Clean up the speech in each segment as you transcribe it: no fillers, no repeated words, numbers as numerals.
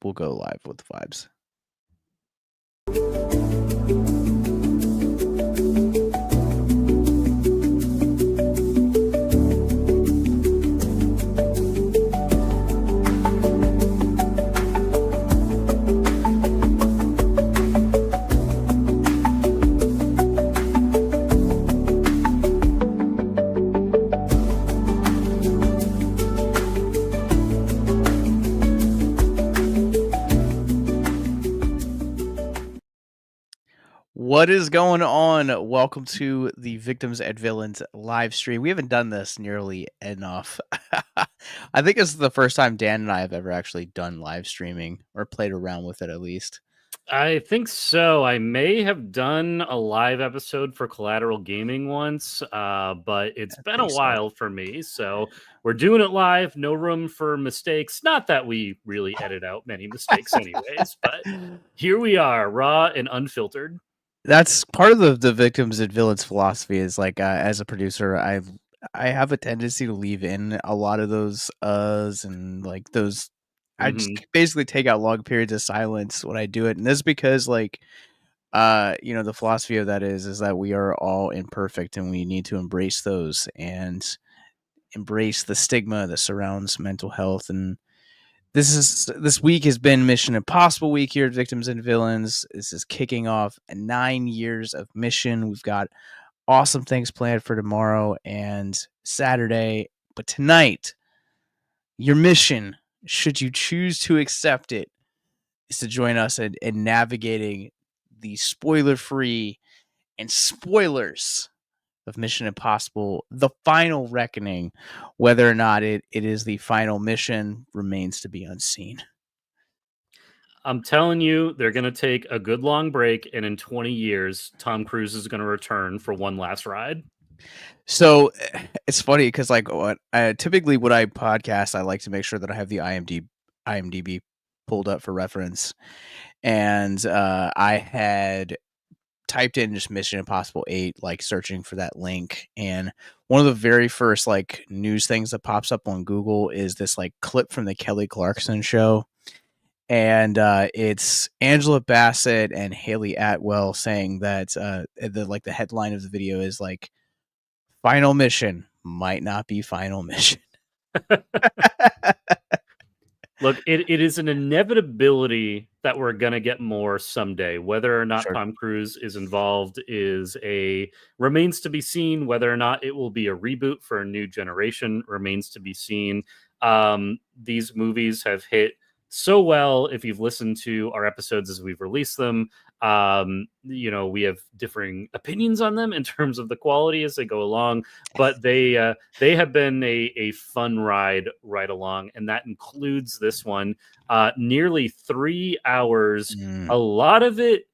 we'll go live with the vibes. What is going on? Welcome to the Victims and Villains live stream. We haven't done this nearly enough. I think this is the first time Dan and I have ever actually done live streaming or played around with it at least. I think so. I may have done a live episode for Collateral Gaming once, but it's been a while for me. So we're doing it live. No room for mistakes. Not that we really edit out many mistakes anyways, but here we are, raw and unfiltered. That's part of the Victims and Villains philosophy is like, as a producer, I have a tendency to leave in a lot of those uhs and like those. I just basically take out long periods of silence when I do it. And this is because like, the philosophy of that is that we are all imperfect and we need to embrace those and embrace the stigma that surrounds mental health. And this week has been Mission Impossible week here at Victims and Villains. This is kicking off 9 years of mission. We've got awesome things planned for tomorrow and Saturday. But tonight, your mission, should you choose to accept it, is to join us in navigating the spoiler-free and spoilers of Mission Impossible, The Final Reckoning. Whether or not it is the final mission remains to be unseen. I'm telling you, they're going to take a good long break, and in 20 years, Tom Cruise is going to return for one last ride. So it's funny because like typically when I podcast, I like to make sure that I have the IMDb pulled up for reference, and I had typed in just Mission Impossible 8, like searching for that link, and one of the very first like news things that pops up on Google is this like clip from the Kelly Clarkson show, and it's Angela Bassett and Haley Atwell saying that the headline of the video is like, "Final mission might not be final mission." Look, it is an inevitability that we're going to get more someday. Whether or not Tom Cruise is involved remains to be seen. Whether or not it will be a reboot for a new generation remains to be seen. These movies have hit so well. If you've listened to our episodes as we've released them, we have differing opinions on them in terms of the quality as they go along, but they have been a fun ride right along, and that includes this one. Nearly 3 hours. A lot of it,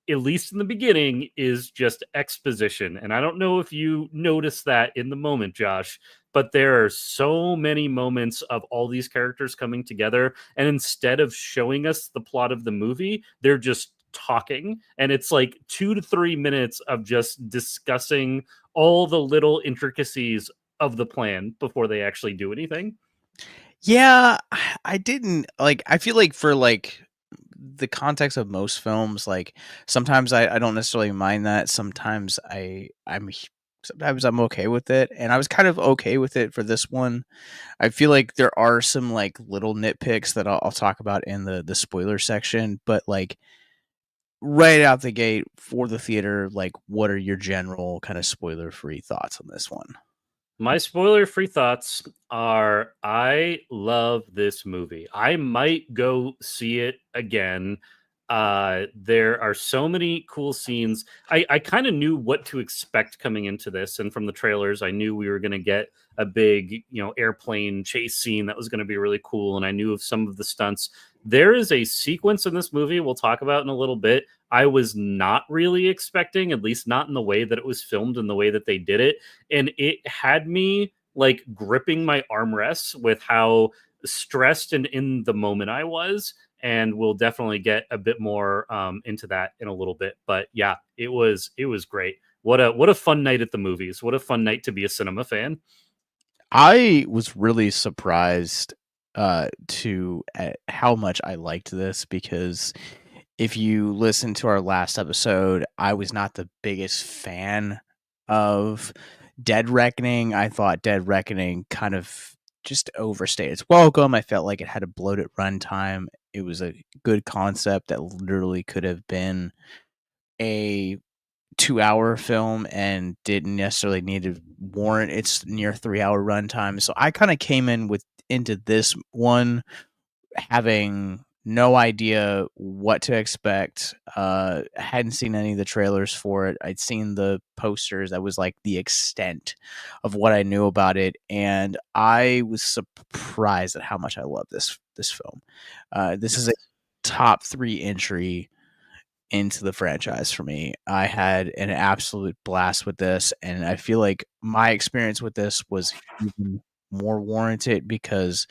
at least in the beginning, is just exposition, and I don't know if you noticed that in the moment, Josh, but there are so many moments of all these characters coming together, and instead of showing us the plot of the movie, they're just talking, and it's like 2 to 3 minutes of just discussing all the little intricacies of the plan before they actually do anything. Yeah, I didn't like. I feel like for like the context of most films, like sometimes I don't necessarily mind that. Sometimes I'm okay with it, and I was kind of okay with it for this one. I feel like there are some like little nitpicks that I'll talk about in the spoiler section, but like right out the gate for the theater, like what are your general kind of spoiler-free thoughts on this one? My spoiler-free thoughts are, I love this movie. I might go see it again. There are so many cool scenes. I kind of knew what to expect coming into this, and from the trailers, I knew we were going to get a big, airplane chase scene that was going to be really cool, and I knew of some of the stunts. There is a sequence in this movie we'll talk about in a little bit I was not really expecting, at least not in the way that it was filmed and the way that they did it. And it had me like gripping my armrests with how stressed and in the moment I was. And we'll definitely get a bit more into that in a little bit. But yeah, it was great. What a fun night at the movies. What a fun night to be a cinema fan. I was really surprised to how much I liked this, because if you listen to our last episode, I was not the biggest fan of Dead Reckoning. I thought Dead Reckoning kind of just overstayed its welcome. I felt like it had a bloated runtime. It was a good concept that literally could have been a 2-hour film and didn't necessarily need to warrant its near 3-hour runtime. So I kind of came into this one having no idea what to expect. Hadn't seen any of the trailers for it. I'd seen the posters. That was like the extent of what I knew about it, and I was surprised at how much I love this film. This is a Yes. top 3 entry into the franchise for me. I had an absolute blast with this, and I feel like my experience with this was even more warranted because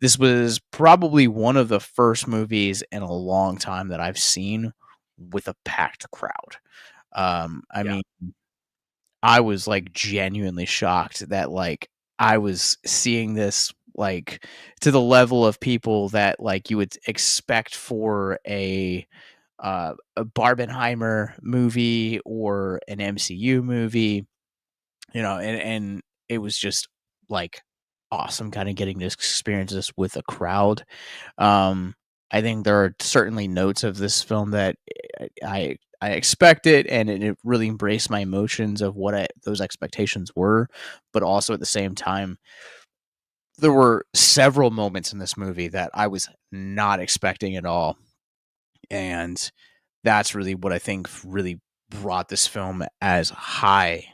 this was probably one of the first movies in a long time that I've seen with a packed crowd. I Yeah. mean, I was like genuinely shocked that like I was seeing this like to the level of people that like you would expect for a Barbenheimer movie or an MCU movie, and it was just like awesome kind of getting to experience this with a crowd. Um, I think there are certainly notes of this film that I expected, and it really embraced my emotions of what those expectations were, but also at the same time, there were several moments in this movie that I was not expecting at all, and that's really what I think really brought this film as high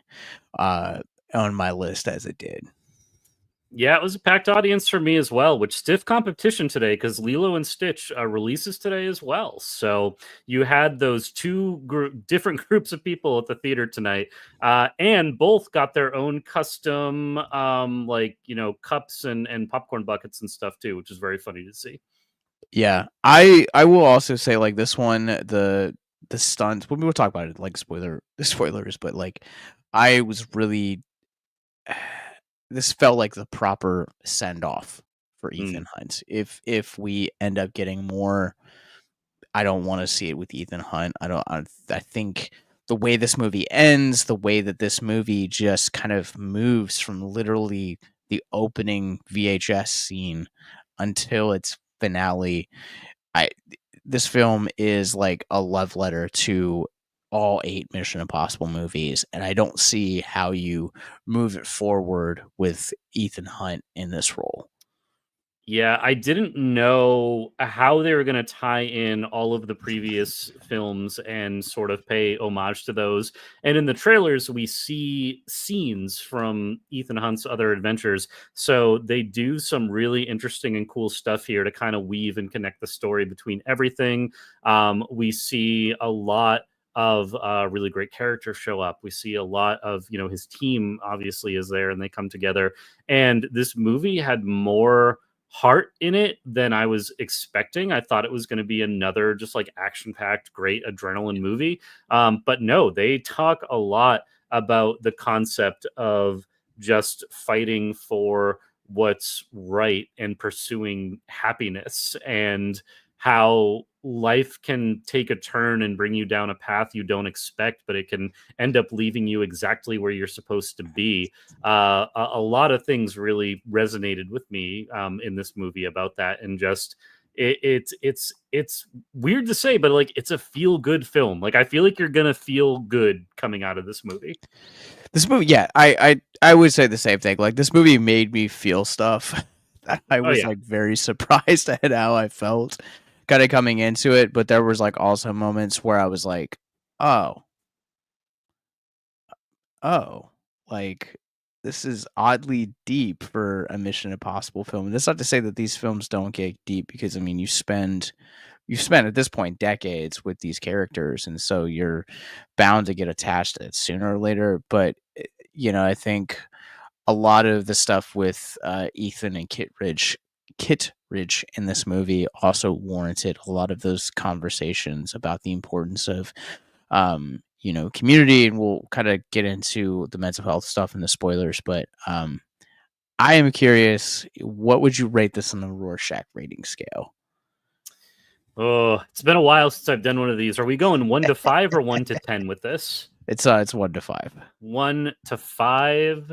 uh, on my list as it did. Yeah, it was a packed audience for me as well, which stiff competition today because Lilo and Stitch releases today as well. So you had those different groups of people at the theater tonight, and both got their own custom, cups and popcorn buckets and stuff too, which is very funny to see. Yeah, I will also say like this one, the stunts. When we will talk about it, like spoilers, but like I was really this felt like the proper send off for Mm. Ethan Hunt. If we end up getting more, I don't want to see it with Ethan Hunt. I don't. I think the way this movie ends, the way that this movie just kind of moves from literally the opening VHS scene until its finale, I this film is like a love letter to all 8 Mission Impossible movies, and I don't see how you move it forward with Ethan Hunt in this role. Yeah, I didn't know how they were going to tie in all of the previous films and sort of pay homage to those. And in the trailers, we see scenes from Ethan Hunt's other adventures. So they do some really interesting and cool stuff here to kind of weave and connect the story between everything. We see a lot of really great characters show up. We see a lot of, his team obviously is there and they come together. And this movie had more heart in it than I was expecting. I thought it was going to be another just like action packed, great adrenaline movie. But no, they talk a lot about the concept of just fighting for what's right and pursuing happiness and how life can take a turn and bring you down a path you don't expect, but it can end up leaving you exactly where you're supposed to be. A lot of things really resonated with me in this movie about that, and just it's weird to say, but like it's a feel good film. Like I feel like you're gonna feel good coming out of this movie. This movie, yeah, I would say the same thing. Like this movie made me feel stuff. I Oh was yeah. like very surprised at how I felt kind of coming into it, but there was like also moments where I was like, "Oh, oh, like this is oddly deep for a Mission Impossible film." And that's not to say that these films don't get deep, because I mean, you spend at this point decades with these characters, and so you're bound to get attached to it sooner or later. But I think a lot of the stuff with Ethan and Kit Ridge in this movie also warranted a lot of those conversations about the importance of community, and we'll kind of get into the mental health stuff in the spoilers, but I am curious, what would you rate this on the Rorschach rating scale? Oh, it's been a while since I've done one of these. Are we going 1 to 5 or 1 to 10 with this? It's 1 to 5. 1 to 5.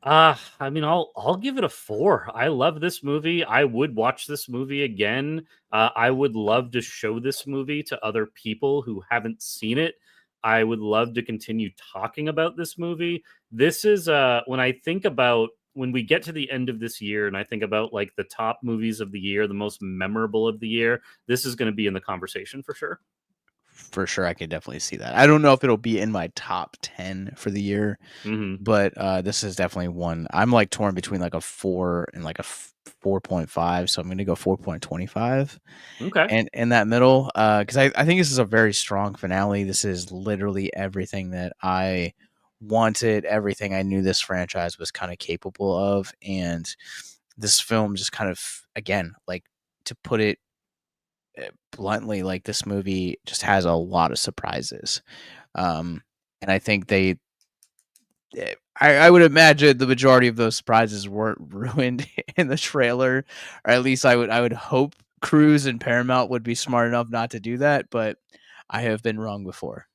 I mean, I'll give it a 4. I love this movie. I would watch this movie again. I would love to show this movie to other people who haven't seen it. I would love to continue talking about this movie. This is when I think about when we get to the end of this year and I think about like the top movies of the year, the most memorable of the year, this is going to be in the conversation for sure. For sure, I could definitely see that. I don't know if it'll be in my top 10 for the year, Mhm. but this is definitely one. I'm like torn between like a 4 and like a 4.5, so I'm going to go 4.25 Okay. and in that middle, because I think this is a very strong finale. This is literally everything that I wanted, everything I knew this franchise was kind of capable of, and this film just kind of, again, like, to put it bluntly, like, this movie just has a lot of surprises. And I think I would imagine the majority of those surprises weren't ruined in the trailer, or at least I would hope Cruise and Paramount would be smart enough not to do that, but I have been wrong before.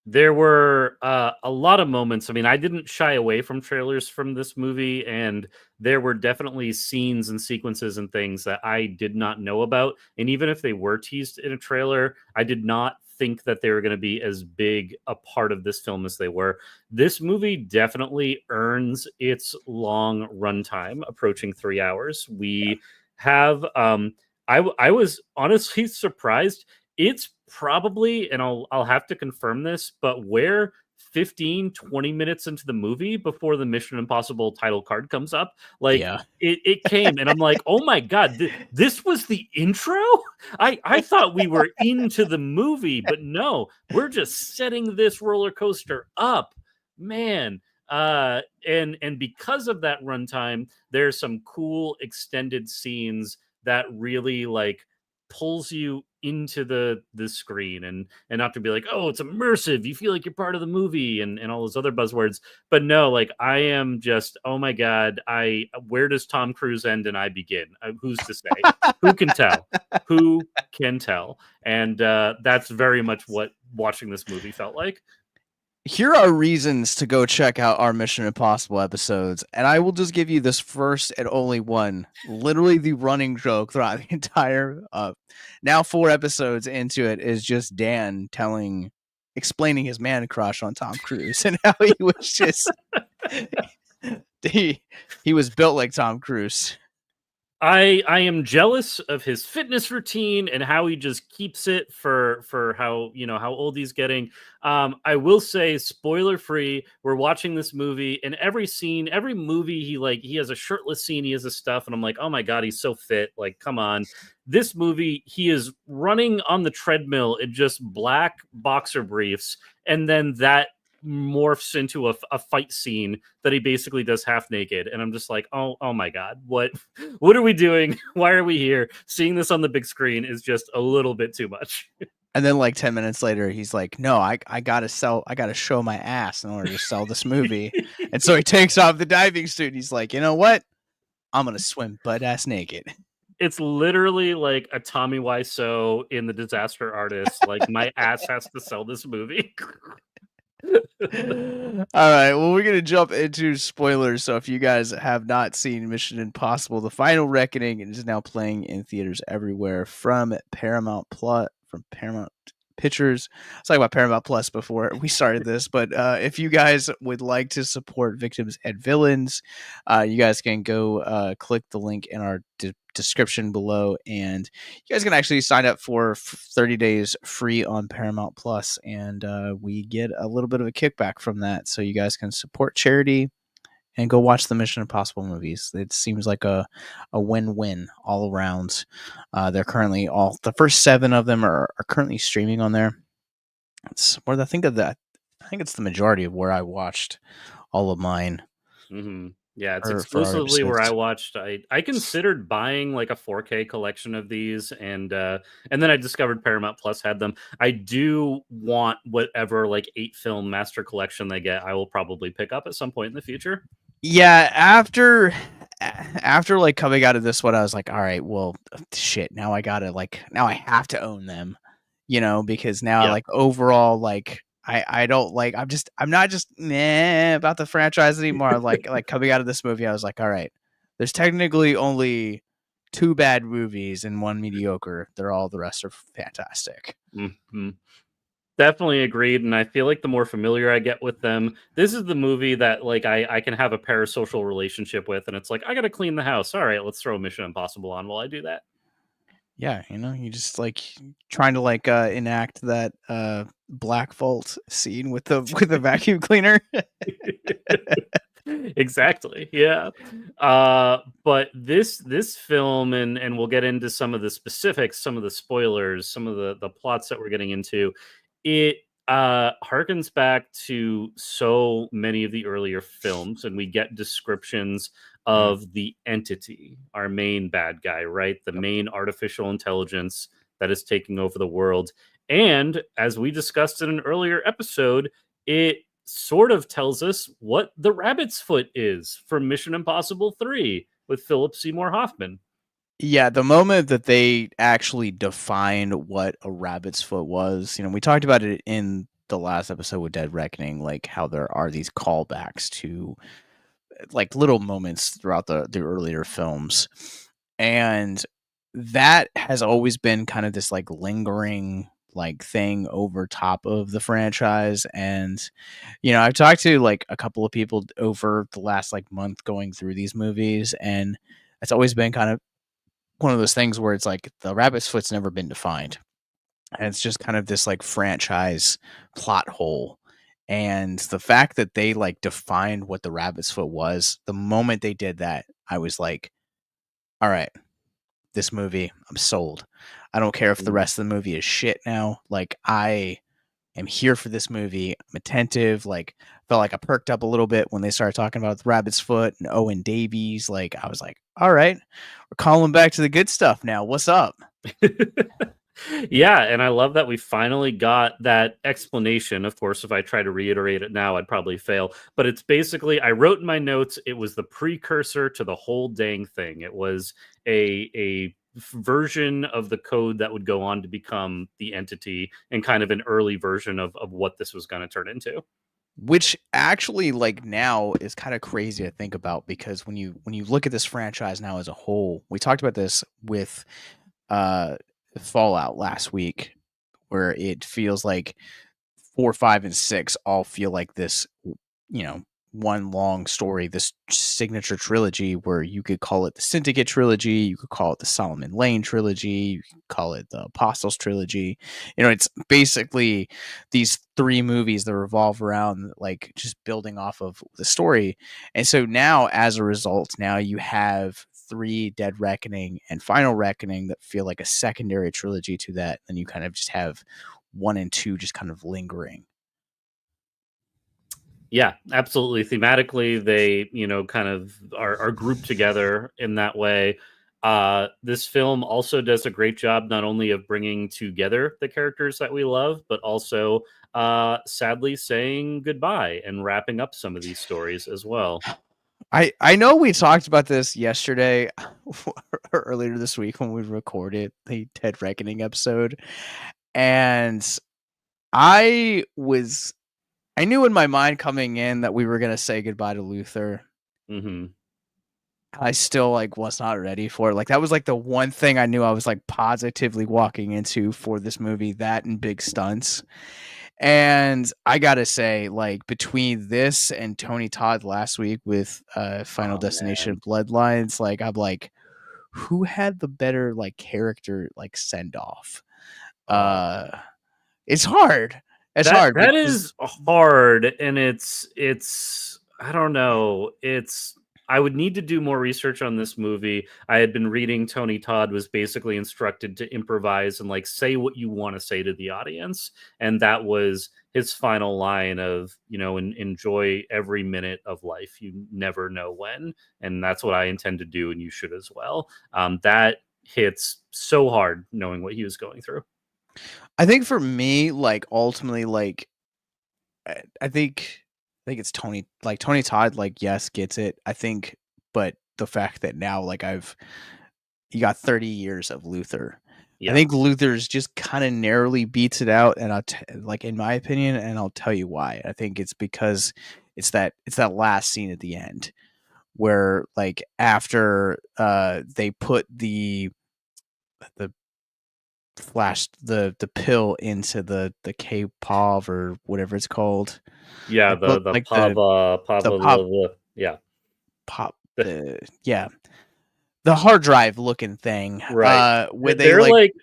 There were a lot of moments. I mean, I didn't shy away from trailers from this movie, and there were definitely scenes and sequences and things that I did not know about. And even if they were teased in a trailer, I did not think that they were going to be as big a part of this film as they were. This movie definitely earns its long runtime, approaching 3 hours. We have, I was honestly surprised. It's probably, and I'll have to confirm this, but we're 15-20 minutes into the movie before the Mission Impossible title card comes up. Like Yeah. it came, and I'm like, oh my god, this was the intro. I thought we were into the movie, but no, we're just setting this roller coaster up, man. And because of that runtime, there's some cool extended scenes that really like pulls you into the screen, and not to be like, oh, it's immersive, you feel like you're part of the movie, and all those other buzzwords. But no, like, I am just, oh my god, I where does Tom Cruise end and I begin? Who's to say? Who can tell? Who can tell? And that's very much what watching this movie felt like. Here are reasons to go check out our Mission Impossible episodes, and I will just give you this first and only one. Literally, the running joke throughout the entire, now 4 episodes into it, is just Dan explaining his man crush on Tom Cruise and how he was just he was built like Tom Cruise. I am jealous of his fitness routine and how he just keeps it for how, how old he's getting. I will say, spoiler free, we're watching this movie, and every scene, every movie, he has a shirtless scene, he has a stuff, and I'm like, oh my god, he's so fit. Like, come on. This movie, he is running on the treadmill in just black boxer briefs, and then that morphs into a fight scene that he basically does half naked, and I'm just like, oh my god, what are we doing? Why are we here? Seeing this on the big screen is just a little bit too much. And then like 10 minutes later, he's like, no, I gotta show my ass in order to sell this movie. And so he takes off the diving suit and he's like, you know what? I'm gonna swim butt ass naked. It's literally like a Tommy Wiseau in The Disaster Artist. Like, my ass has to sell this movie. All right, well, we're gonna jump into spoilers. So if you guys have not seen Mission Impossible: The Final Reckoning, it is now playing in theaters everywhere from Paramount Plus, from Paramount Pictures. I was talking about Paramount Plus before we started this, but if you guys would like to support Victims and Villains, you guys can go click the link in our description below, and you guys can actually sign up for 30 days free on Paramount Plus, and we get a little bit of a kickback from that, so you guys can support charity and go watch the Mission Impossible movies. It seems like a win-win all around. They're currently the first 7 of them are currently streaming on there. It's where I think it's the majority of where I watched all of mine. Yeah, it's For our exclusively where I episodes. watched. I considered buying like a 4K collection of these, and then I discovered Paramount Plus had them. I do want whatever like 8 film master collection they get. I will probably pick up at some point in the future. Yeah, after like coming out of this one, I was like, all right, well, shit. Now I gotta like, now I have to own them, because now Yeah. like overall, like I don't like. I'm not just meh about the franchise anymore. Like coming out of this movie, I was like, all right, there's technically only two bad movies and one mediocre. The rest are fantastic. Mhm. Definitely agreed, and I feel like the more familiar I get with them, this is the movie that, like, I can have a parasocial relationship with, and it's like, "I gotta clean the house. Alright, let's throw Mission Impossible on while I do that." Yeah, you just like trying to like enact that Black Vault scene with the with the vacuum cleaner. Exactly, yeah. But this film, and we'll get into some of the specifics, some of the spoilers, some of the plots that we're getting into. It harkens back to so many of the earlier films, and we get descriptions Mm, of the entity, our main bad guy, right? The yep. main artificial intelligence that is taking over the world. And as we discussed in an earlier episode, it sort of tells us what the rabbit's foot is from Mission Impossible 3 with Philip Seymour Hoffman. Yeah, the moment that they actually defined what a rabbit's foot was, we talked about it in the last episode with Dead Reckoning, like how there are these callbacks to like little moments throughout the earlier films. And that has always been kind of this like lingering like thing over top of the franchise. And I've talked to like a couple of people over the last like month going through these movies, and it's always been kind of one of those things where it's like the rabbit's foot's never been defined, and it's just kind of this like franchise plot hole. And the fact that they like defined what the rabbit's foot was, the moment they did that, I was like, all right, this movie, I'm sold. I don't care if the Mm. rest of the movie is shit now. Like I am here for this movie. I'm attentive. Like felt like I perked up a little bit when they started talking about the rabbit's foot and Owen Davies. Like I was like, all right, we're calling back to the good stuff now. What's up? Yeah, and I love that we finally got that explanation. Of course, if I try to reiterate it now, I'd probably fail. But it's basically, I wrote in my notes, it was the precursor to the whole dang thing. It was a version of the code that would go on to become the entity, and kind of an early version of what this was going to turn into. Which actually like now is kind of crazy to think about, because when you look at this franchise now as a whole, we talked about this with uh Fallout last week, where it feels like 4, 5, and 6 all feel like this, you know, one long story, this signature trilogy where you could call it the Syndicate trilogy, you could call it the Solomon Lane trilogy, you could call it the Apostles trilogy. It's basically these three movies that revolve around like just building off of the story. And so now, as a result, now you have three, Dead Reckoning and Final Reckoning, that feel like a secondary trilogy to that. And you kind of just have one and two just kind of lingering. Yeah, absolutely. Thematically, they, kind of are grouped together in that way. This film also does a great job not only of bringing together the characters that we love, but also sadly saying goodbye and wrapping up some of these stories as well. I know we talked about this yesterday or earlier this week when we recorded the Dead Reckoning episode, and I was I knew in my mind coming in that we were gonna say goodbye to Luther. Hmm. I still like was not ready for it. Like that was like the one thing I knew I was like positively walking into for this movie, that and big stunts. And I gotta say, like between this and Tony Todd last week with Final Oh man. Destination Bloodlines, like I'm like, who had the better like character like send off? Oh, Uh it's hard. It's that hard that because is hard, and it's I don't know. I would need to do more research on this movie. I had been reading Tony Todd was basically instructed to improvise and like say what you want to say to the audience, and that was his final line of, enjoy every minute of life. You never know when, and that's what I intend to do, and you should as well. That hits so hard knowing what he was going through. I think for me, like ultimately, like I think think it's Tony Todd, like, yes, gets it, I think, but the fact that now, like, you got 30 years of Luther. I Yeah. think Luther's just kinda narrowly beats it out, and like, in my opinion, and I'll tell you why. I think it's because it's that last scene at the end where, like, after, they put the the pill into the K-POV or whatever it's called. Yeah, They put, the like, the pop yeah. pop The the yeah, the hard drive looking thing, right. where they, They're like like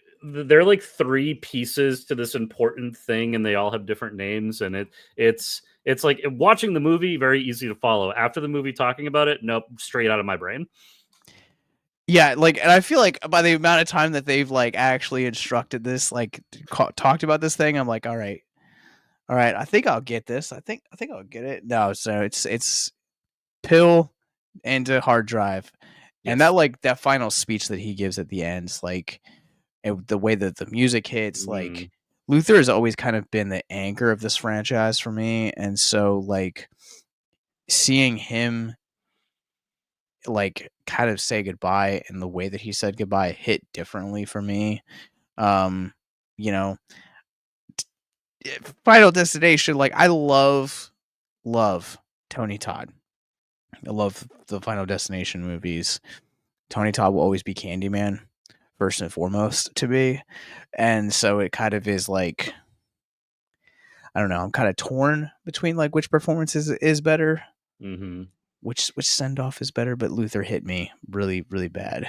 they're like 3 pieces to this important thing, and they all have different names, and it's like watching the movie, very easy to follow. After the movie talking about it, nope, straight out of my brain. yeah, like, and I feel like by the amount of time that they've, like, actually instructed this, like, talked about this thing, I'm like, "Alright, I think I'll get this. I think I'll get it." No, so it's pill into hard drive, and Yes. that final speech that he gives at the end, like, the way that the music hits, like, Mhm. Luther has always kind of been the anchor of this franchise for me, and so, like, seeing him, like, kind of say goodbye and the way that he said goodbye hit differently for me. Um, you know, Final Destination, like, I love Tony Todd. I love the Final Destination movies. Tony Todd will always be Candyman, first and foremost to me, and so it kind of is like, I don't know, I'm kinda torn between, like, which performance is better, Mhm. which send off is better, but Luther hit me really, really bad.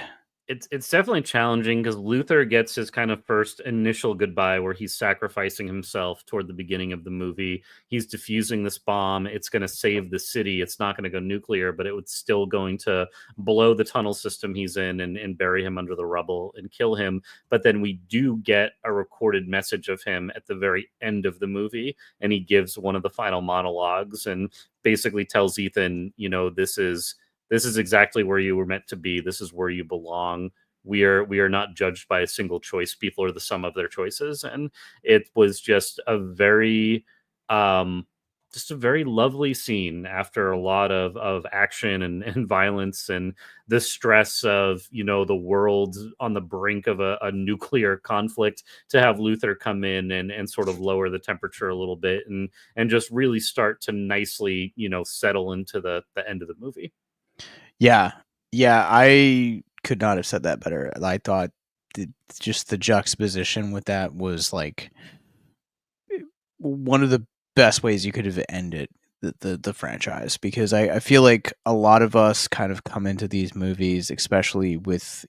It's definitely challenging because Luther gets his kind of first initial goodbye where he's sacrificing himself toward the beginning of the movie. He's defusing this bomb. It's going to save the city. It's not going to go nuclear, but it was still going to blow the tunnel system he's in and bury him under the rubble and kill him. But then we do get a recorded message of him at the very end of the movie, and he gives one of the final monologues and basically tells Ethan, this is exactly where you were meant to be. This is where you belong. We are not judged by a single choice. People are the sum of their choices, and it was um, just a very lovely scene after a lot of action and violence and the stress of the world on the brink of a nuclear conflict. To have Luther come in and sort of lower the temperature a little bit and just really start to nicely settle into the end of the movie. Yeah. Yeah, I could not have said that better. I thought just the juxtaposition with that was, like, one of the best ways you could have ended the franchise, because I feel like a lot of us kind of come into these movies, especially with,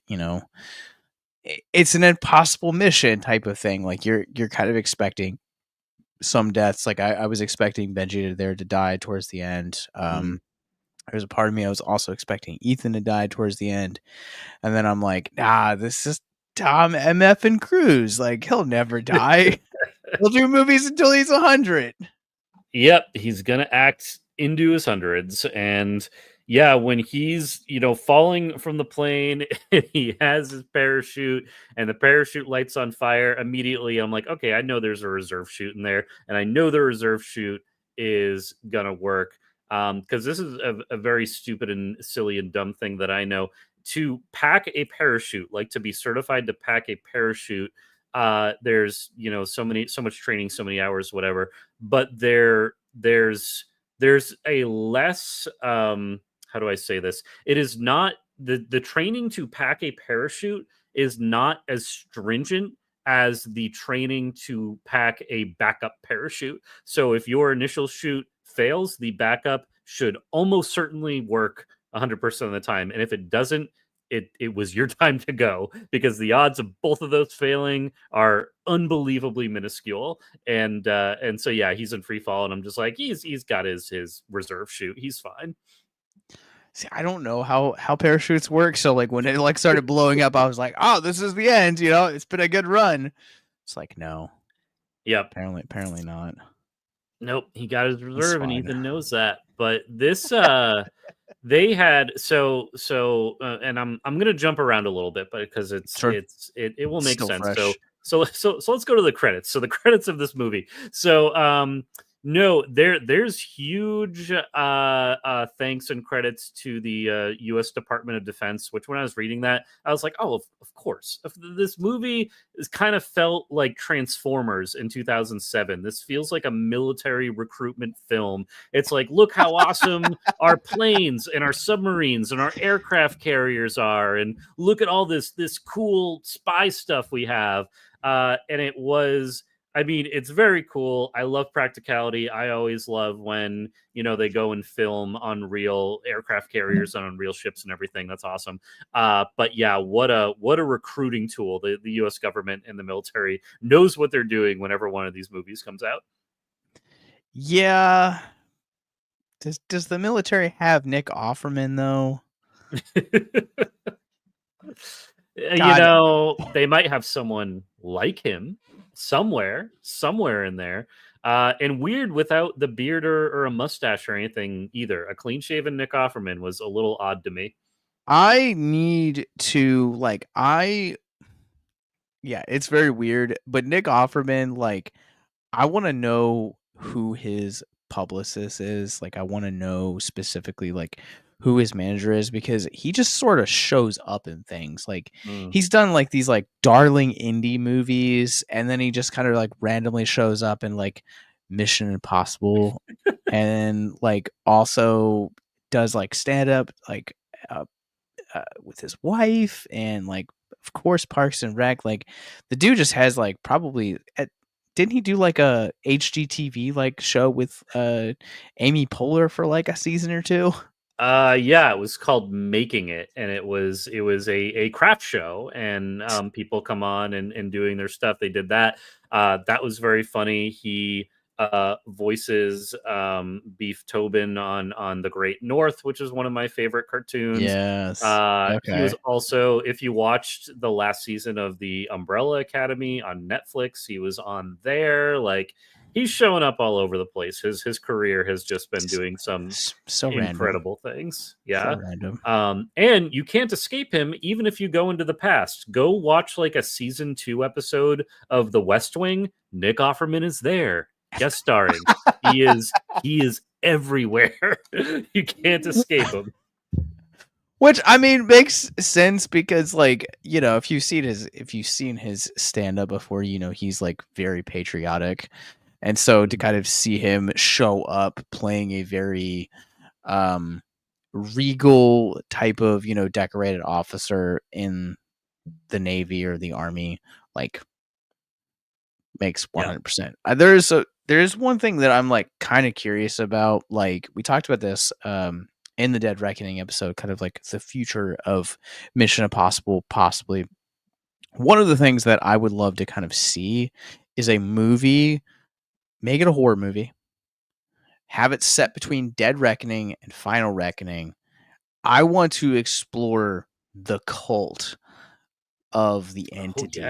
it's an impossible mission type of thing. Like, you're kind of expecting some deaths. Like, I was expecting Benji to die towards the end. Mhm. There's a part of me I was also expecting Ethan to die towards the end, and then I'm like, nah, this is Tom MF and Cruise. Like, he'll never die. He'll do movies until he's 100. Yep, he's gonna act into his hundreds, and yeah, when he's falling from the plane, and he has his parachute, and the parachute lights on fire. Immediately, I'm like, okay, I know there's a reserve chute in there, and I know the reserve chute is gonna work. Because this is a very stupid and silly and dumb thing that I know. To pack a parachute, like to be certified to pack a parachute, there's so much training, so many hours, whatever, but there's a less how do I say this? It is not the training to pack a parachute is not as stringent as the training to pack a backup parachute. So if your initial shoot fails, the backup should almost certainly work 100% of the time. And if it doesn't, it was your time to go, because the odds of both of those failing are unbelievably minuscule. And so yeah, he's in free fall, and I'm just like, he's got his reserve shoot. He's fine. See, I don't know how parachutes work, so, like, when it, like, started blowing up, I was like, "Oh, this is the end, it's been a good run." It's like, "No, Yep. apparently not." Nope, he got his It's reserve, and fine. Ethan knows that. But this they had and I'm gonna jump around a little bit, but because Sure. it will It's make still sense. So fresh. so so so let's go to the credits. So the credits of this movie. So No, there's huge thanks and credits to the U.S. Department of Defense. Which when I was reading that, I was like, oh, of course. If this movie is kind of felt like Transformers in 2007. This feels like a military recruitment film. It's like, look how awesome our planes and our submarines and our aircraft carriers are, and look at all this cool spy stuff we have. And it was, I mean, it's very cool. I love practicality. I always love when, they go and film on real aircraft carriers and on real ships and everything. That's awesome. But yeah, what a recruiting tool. The US government and the military knows what they're doing whenever one of these movies comes out. Yeah. Does the military have Nick Offerman though? God, They might have someone like him somewhere in there. And weird without the beard or a mustache or anything either. A clean shaven Nick Offerman was a little odd to me. I need to yeah, it's very weird. But Nick Offerman, I want to know who his publicist is. I want to know specifically who his manager is, because he just sort of shows up in things. Mm. He's done these darling indie movies, and then he just kind of randomly shows up in Mission Impossible, and also does stand up uh, with his wife, and of course Parks and Rec. The dude just has probably didn't he do a HGTV show with Amy Poehler for a season or two? Yeah, it was called Making It, and it was a craft show, and people come on and doing their stuff. They did that. That was very funny. He voices Beef Tobin on The Great North, which is one of my favorite cartoons. Yes. He was Okay. also, if you watched the last season of the Umbrella Academy on Netflix, he was on there. He's showing up all over the place. His career has just been doing some So random. incredible things. So Yeah. random. And you can't escape him even if you go into the past. Go watch a season 2 episode of The West Wing. Nick Offerman is there, guest starring. He is everywhere. You can't escape him. Which I mean makes sense, because if you've seen his stand up before, he's very patriotic. And so to kind of see him show up playing a very um regal type of, decorated officer in the Navy or the Army, like makes Yeah. 100%. There's one thing that I'm kind of curious about. We talked about this in the Dead Reckoning episode, kind of the future of Mission Impossible. Possibly one of the things that I would love to kind of see is a movie, make it a horror movie, have it set between Dead Reckoning and Final Reckoning. I want to explore the cult of the Oh yeah. entity.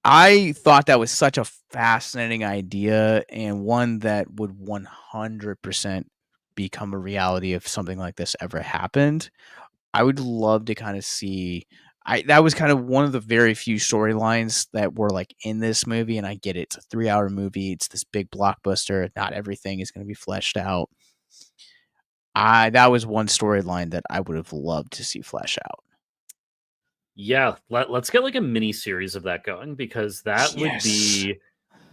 I thought that was such a fascinating idea, and one that would 100% become a reality if something like this ever happened. I would love to kind of see. That was kind of one of the very few storylines that were in this movie, and I get it. It's a 3-hour movie. It's this big blockbuster. Not everything is going to be fleshed out. That was one storyline that I would have loved to see flesh out. Yeah, let's get a mini series of that going, because that would Yes. be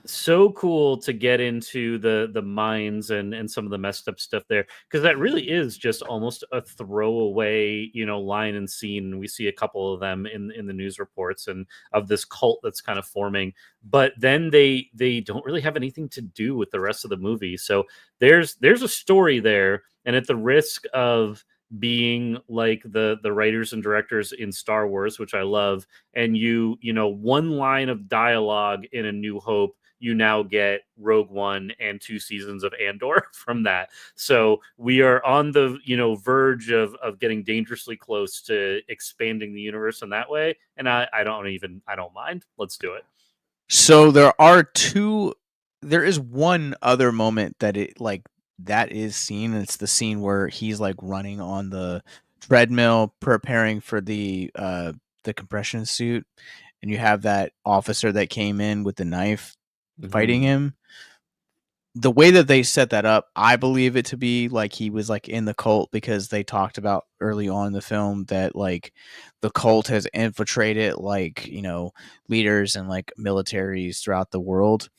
so cool to get into the minds and some of the messed up stuff there, because that really is just almost a throwaway line and scene. We see a couple of them in the news reports and of this cult that's kind of forming, but then they don't really have anything to do with the rest of the movie. So there's a story there, and at the risk of being like the writers and directors in Star Wars, which I love, and one line of dialogue in A New Hope, you now get Rogue One and 2 seasons of Andor from that. So we are on the verge of getting dangerously close to expanding the universe in that way. And I don't mind. Let's do it. So there is one other moment that that is seen, and it's the scene where he's running on the treadmill preparing for the compression suit, and you have that officer that came in with the knife fighting Mhm. him. the way that they set that up, I believe it to be like he was like in the cult because they talked about early on in the film that like the cult has infiltrated like, leaders and like militaries throughout the world.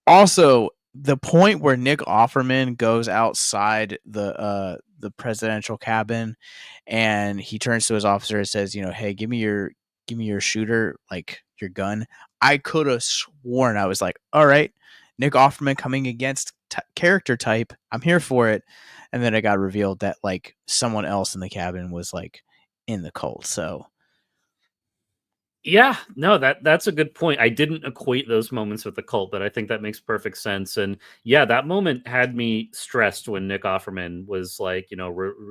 Also, the point where Nick Offerman goes outside the presidential cabin and he turns to his officer and says, "Hey, give me your shooter, like your gun." I could have sworn I was like, "All right, Nick Offerman coming against character type. I'm here for it." And then it got revealed that like someone else in the cabin was like in the cult. So, Yeah, no, that's a good point. I didn't equate those moments with the cult, but I think that makes perfect sense. And yeah, that moment had me stressed when Nick Offerman was like,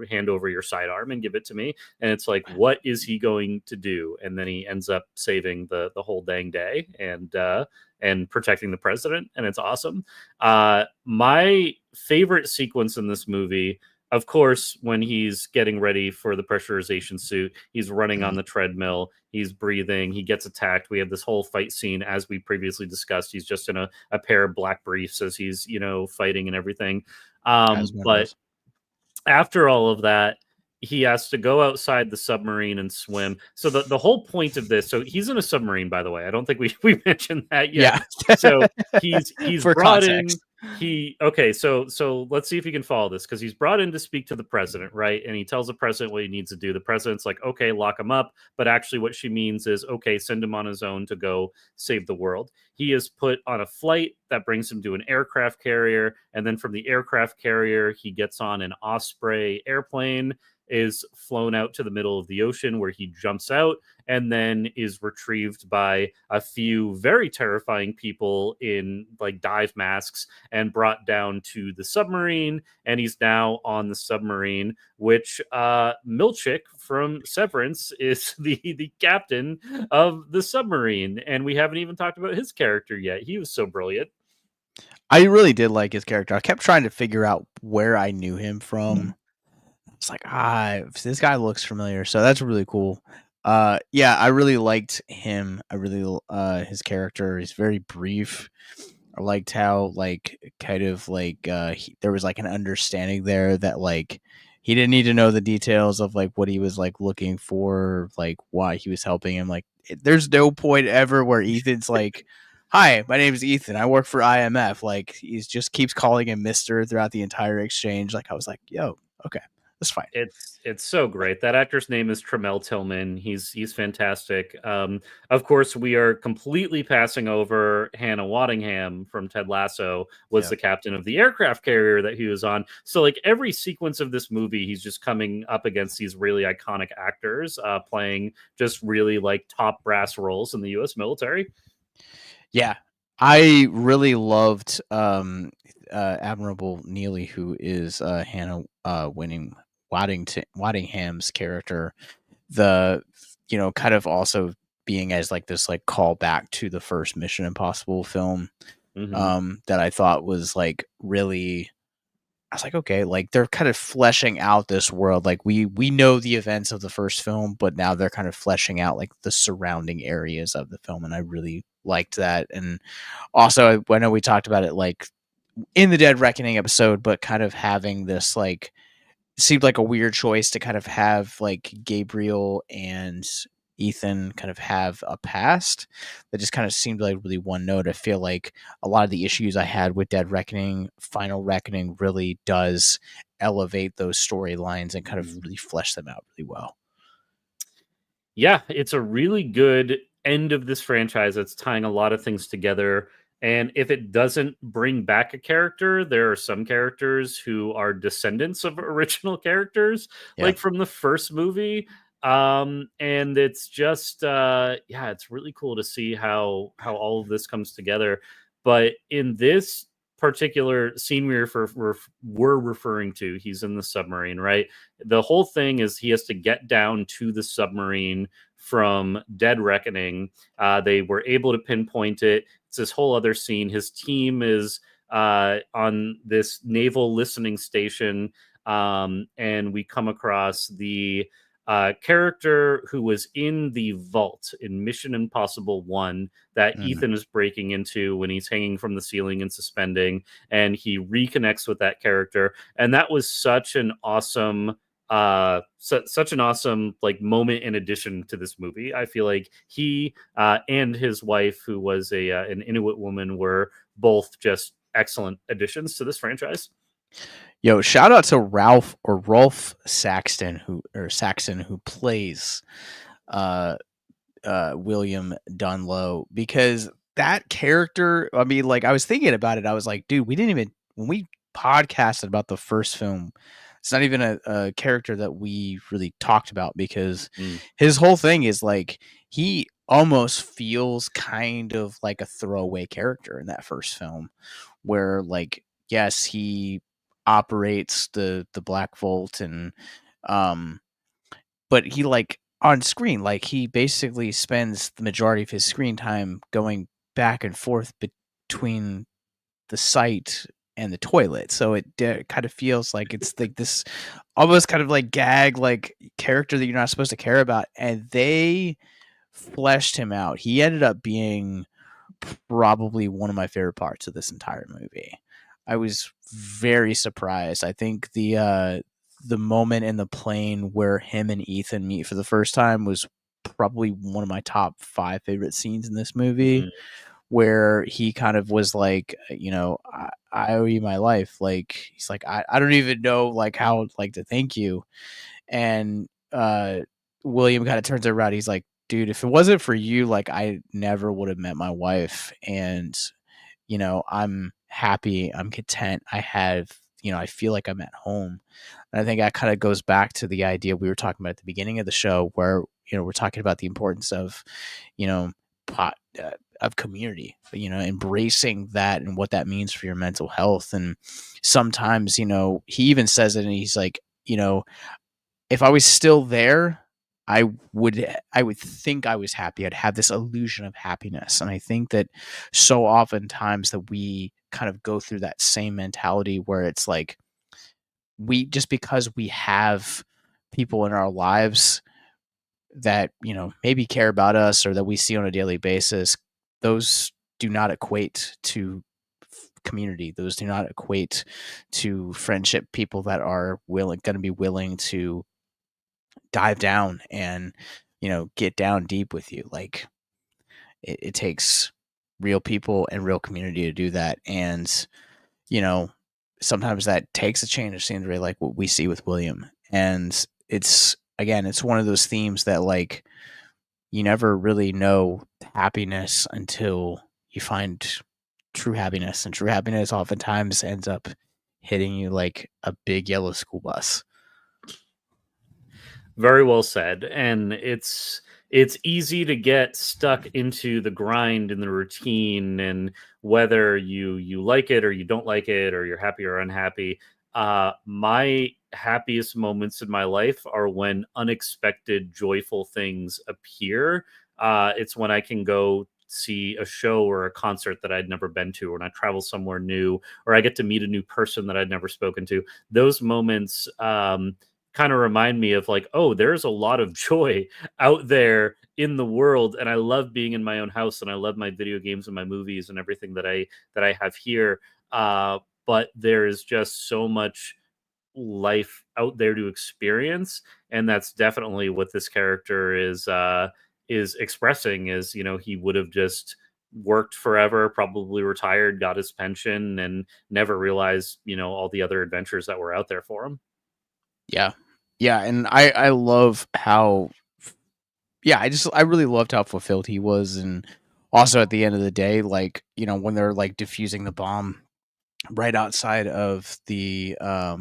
hand over your sidearm and give it to me. And it's like, what is he going to do? And then he ends up saving the whole dang day and protecting the president, and it's awesome. My favorite sequence in this movie, of course, when he's getting ready for the pressurization suit, he's running on mm, the treadmill, he's breathing, he gets attacked. We have this whole fight scene, as we previously discussed. He's just in a pair of black briefs as he's, fighting and everything. as one But does. after all of that, he has to go outside the submarine and swim. So the whole point of this, so he's in a submarine, by the way. I don't think we we mentioned that yet. Yeah. So he's For brought in. context. So let's see if you can follow this, because he's brought in to speak to the president, right? And he tells the president what he needs to do. The president's like, okay, lock him up. But actually, what she means is, okay, send him on his own to go save the world. He is put on a flight that brings him to an aircraft carrier, and then from the aircraft carrier, he gets on an Osprey airplane, is flown out to the middle of the ocean where he jumps out and then is retrieved by a few very terrifying people in like dive masks and brought down to the submarine. And he's now on the submarine, which Milchick from Severance is the captain of the submarine, and we haven't even talked about his character yet. He was so brilliant. I really did like his character. I kept trying to figure out where I knew him from. It's like, this guy looks familiar. So that's really cool. Yeah, I really liked him. I really his character. He's very brief. I liked how like kind of like there was like an understanding there that like he didn't need to know the details of like what he was like looking for, like why he was helping him. Like there's no point ever where Ethan's like, "Hi, my name is Ethan. I work for IMF." Like he just keeps calling him Mister throughout the entire exchange. Like I was like, "Yo, okay, that's fine." It's so great. That actor's name is Tremel Tillman. He's fantastic. Of course, we are completely passing over Hannah Waddingham from Ted Lasso, was Yeah. the captain of the aircraft carrier that he was on. So like every sequence of this movie, he's just coming up against these really iconic actors, playing just really like top brass roles in the U.S. military. Yeah. I really loved Admirable Neely, who is Hannah winning Waddingham's character. The kind of also being as like this like call back to the first Mission Impossible film, Hmm. that I thought was like really. I was like, okay, like they're kind of fleshing out this world. Like we know the events of the first film, but now they're kind of fleshing out like the surrounding areas of the film, and I really liked that. And also, I know we talked about it like in the Dead Reckoning episode, but kind of having this like seemed like a weird choice to kind of have like Gabriel and Ethan kind of have a past that just kind of seemed like really one note. I feel like a lot of the issues I had with Dead Reckoning, Final Reckoning really does elevate those storylines and kind of really flesh them out really well. Yeah, it's a really good end of this franchise that's tying a lot of things together. And if it doesn't bring back a character, there are some characters who are descendants of original characters, Yeah. like from the first movie. And it's just yeah, it's really cool to see how all of this comes together. But in this particular scene we're referring to, he's in the submarine, right? The whole thing is he has to get down to the submarine from Dead Reckoning. They were able to pinpoint it. It's this whole other scene. His team is on this naval listening station, and we come across the character who was in the vault in Mission Impossible 1 that Mm. Ethan is breaking into when he's hanging from the ceiling and suspending, and he reconnects with that character. And that was such an awesome such an awesome like moment in addition to this movie. I feel like he and his wife, who was a an Inuit woman, were both just excellent additions to this franchise. Yo, shout out to Ralph or Rolf Saxton who plays uh William Dunlow, because that character, I mean, like, I was thinking about it. I was like, dude, we didn't even, when we podcasted about the first film, it's not even a character that we really talked about, because his whole thing is like, he almost feels kind of like a throwaway character in that first film, where, like, yes, he operates the Black Vault, and um but he, like, on screen, like, he basically spends the majority of his screen time going back and forth between the site and the toilet. So it kind of feels like it's like this almost kind of like gag like character that you're not supposed to care about. And they fleshed him out. He ended up being probably one of my favorite parts of this entire movie. I was very surprised. I think the moment in the plane where him and Ethan meet for the first time was probably one of my top 5 favorite scenes in this movie, where he kind of was like, I owe you my life. Like, he's like, I don't even know like how like to thank you. And William kind of turns it around. He's like, dude, if it wasn't for you, like, I never would have met my wife. And, I'm happy. I'm content. I feel like I'm at home. And I think that kind of goes back to the idea we were talking about at the beginning of the show, where, we're talking about the importance of, you know, pot, of community, embracing that and what that means for your mental health. And sometimes, he even says it, and he's like, if I was still there, I would think I was happy. I'd have this illusion of happiness. And I think that so oftentimes that we kind of go through that same mentality, where it's like, we just because we have people in our lives that, maybe care about us or that we see on a daily basis, those do not equate to community. Those do not equate to friendship, people that are going to be willing to dive down and, get down deep with you. Like, it takes real people and real community to do that. And, you know, sometimes that takes a change of scenery, like what we see with William. And it's one of those themes that, like, you never really know happiness until you find true happiness. And true happiness oftentimes ends up hitting you like a big yellow school bus. Very well said. And it's easy to get stuck into the grind and the routine, and whether you like it or you don't like it, or you're happy or unhappy. My happiest moments in my life are when unexpected joyful things appear. It's when I can go see a show or a concert that I'd never been to, or when I travel somewhere new, or I get to meet a new person that I'd never spoken to. Those moments kind of remind me of like, oh, there's a lot of joy out there in the world, and I love being in my own house, and I love my video games and my movies and everything that I have here. But there is just so much life out there to experience, and that's definitely what this character is expressing. Is, he would have just worked forever, probably retired, got his pension, and never realized all the other adventures that were out there for him. Yeah. Yeah, and I love how I really loved how fulfilled he was. And also, at the end of the day, like, when they're like diffusing the bomb right outside of the I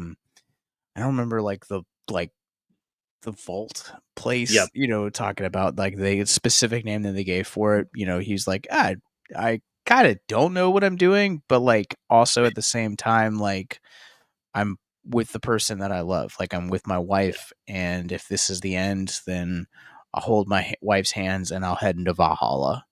don't remember like the vault place, Yep. talking about like the specific name that they gave for it. He's like, I kind of don't know what I'm doing, but like also at the same time, like, I'm with the person that I love. Like, I'm with my wife, and if this is the end, then I'll hold my wife's hands and I'll head into Valhalla.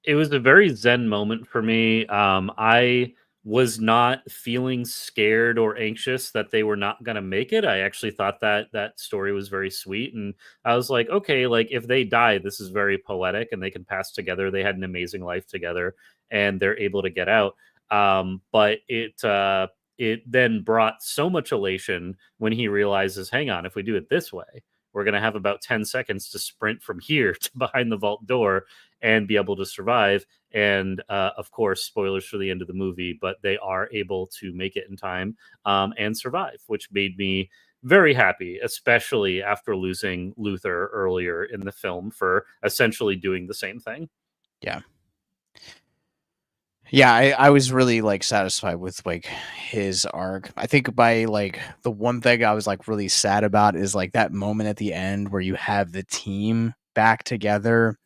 It was a very zen moment for me. I was not feeling scared or anxious that they were not going to make it. I actually thought that that story was very sweet, and I was like, okay, like if they die, this is very poetic and they can pass together. They had an amazing life together and they're able to get out. But it then brought so much elation when he realizes, hang on, if we do it this way, we're going to have about 10 seconds to sprint from here to behind the vault door and be able to survive. And of course, spoilers for the end of the movie, but they are able to make it in time and survive, which made me very happy, especially after losing Luther earlier in the film for essentially doing the same thing. Yeah. Yeah, I was really, like, satisfied with, like, his arc. I think by, like, the one thing I was, like, really sad about is, like, that moment at the end where you have the team back together.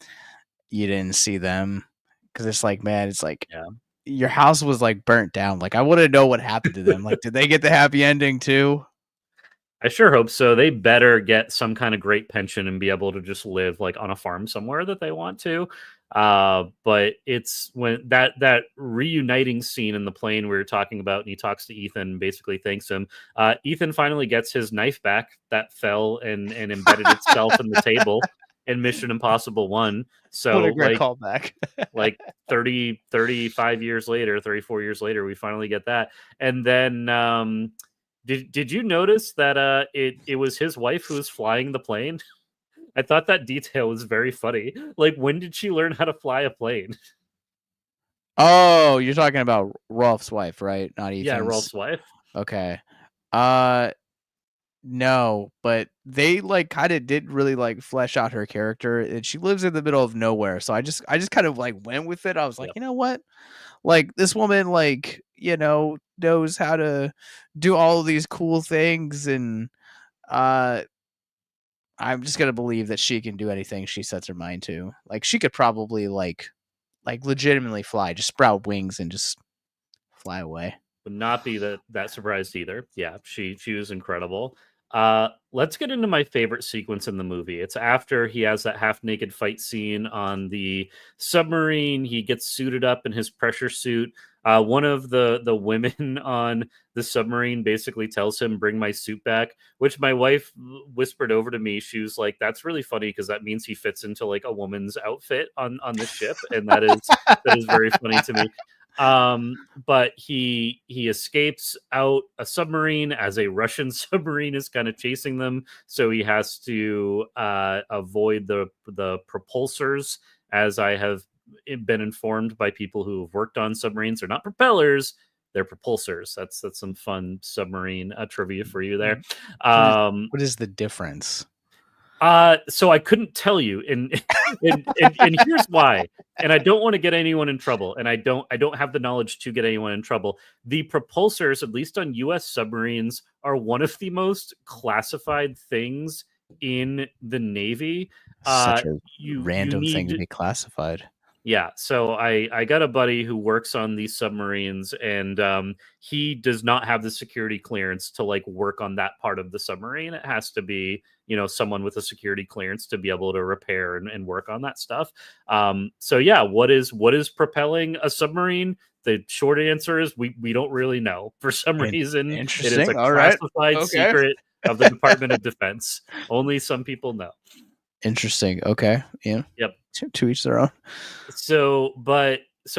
You didn't see them because it's like, man, it's like Yeah. your house was, like, burnt down. Like, I wanna know what happened to them. Like, did they get the happy ending too? I sure hope so. They better get some kind of great pension and be able to just live like on a farm somewhere that they want to. But it's when that reuniting scene in the plane we were talking about, and he talks to Ethan, and basically thanks him. Ethan finally gets his knife back that fell and embedded itself in the table in Mission Impossible One. What a So great callback. like 35 years later, 34 years later, we finally get that. And then did you notice that it was his wife who was flying the plane? I thought that detail was very funny. Like, when did she learn how to fly a plane? Oh, you're talking about Rolf's wife, right? Not Yeah, Ethan's? Rolf's wife. Okay. Uh, no, but they, like, kinda did really, like, flesh out her character, and she lives in the middle of nowhere, so I just kind of, like, went with it. I was like, Yep. "You know what? Like, this woman, like, knows how to do all of these cool things, and, uh, I'm just gonna believe that she can do anything she sets her mind to." Like, she could probably, like, legitimately fly, just sprout wings and just fly away. Would not be that surprised either. Yeah, she was incredible. Let's get into my favorite sequence in the movie. It's after he has that half naked fight scene on the submarine. He gets suited up in his pressure suit. One of the women on the submarine basically tells him, "Bring my suit back," which my wife whispered over to me. She was like, "That's really funny because that means he fits into like a woman's outfit on this ship," and that is very funny to me. But he escapes out a submarine as a Russian submarine is kind of chasing them, so he has to avoid the propulsors. As I have been informed by people who have worked on submarines, they're not propellers, they're propulsors. That's some fun submarine trivia for you there. What is um what is the difference? so I couldn't tell you, and and here's why. And I don't want to get anyone in trouble, and I don't have the knowledge to get anyone in trouble. The propulsors, at least on U.S. submarines, are one of the most classified things in the Navy. Such a You random thing to need be classified. yeah, so I got a buddy who works on these submarines, and he does not have the security clearance to like work on that part of the submarine. It has to be someone with a security clearance to be able to repair and work on that stuff. So yeah, what is propelling a submarine? The short answer is we don't really know. For some In reason, it is a interesting, alright. classified Okay. secret of the Department of Defense. Only some people know. Interesting, okay, yeah. Yep. To each their own. So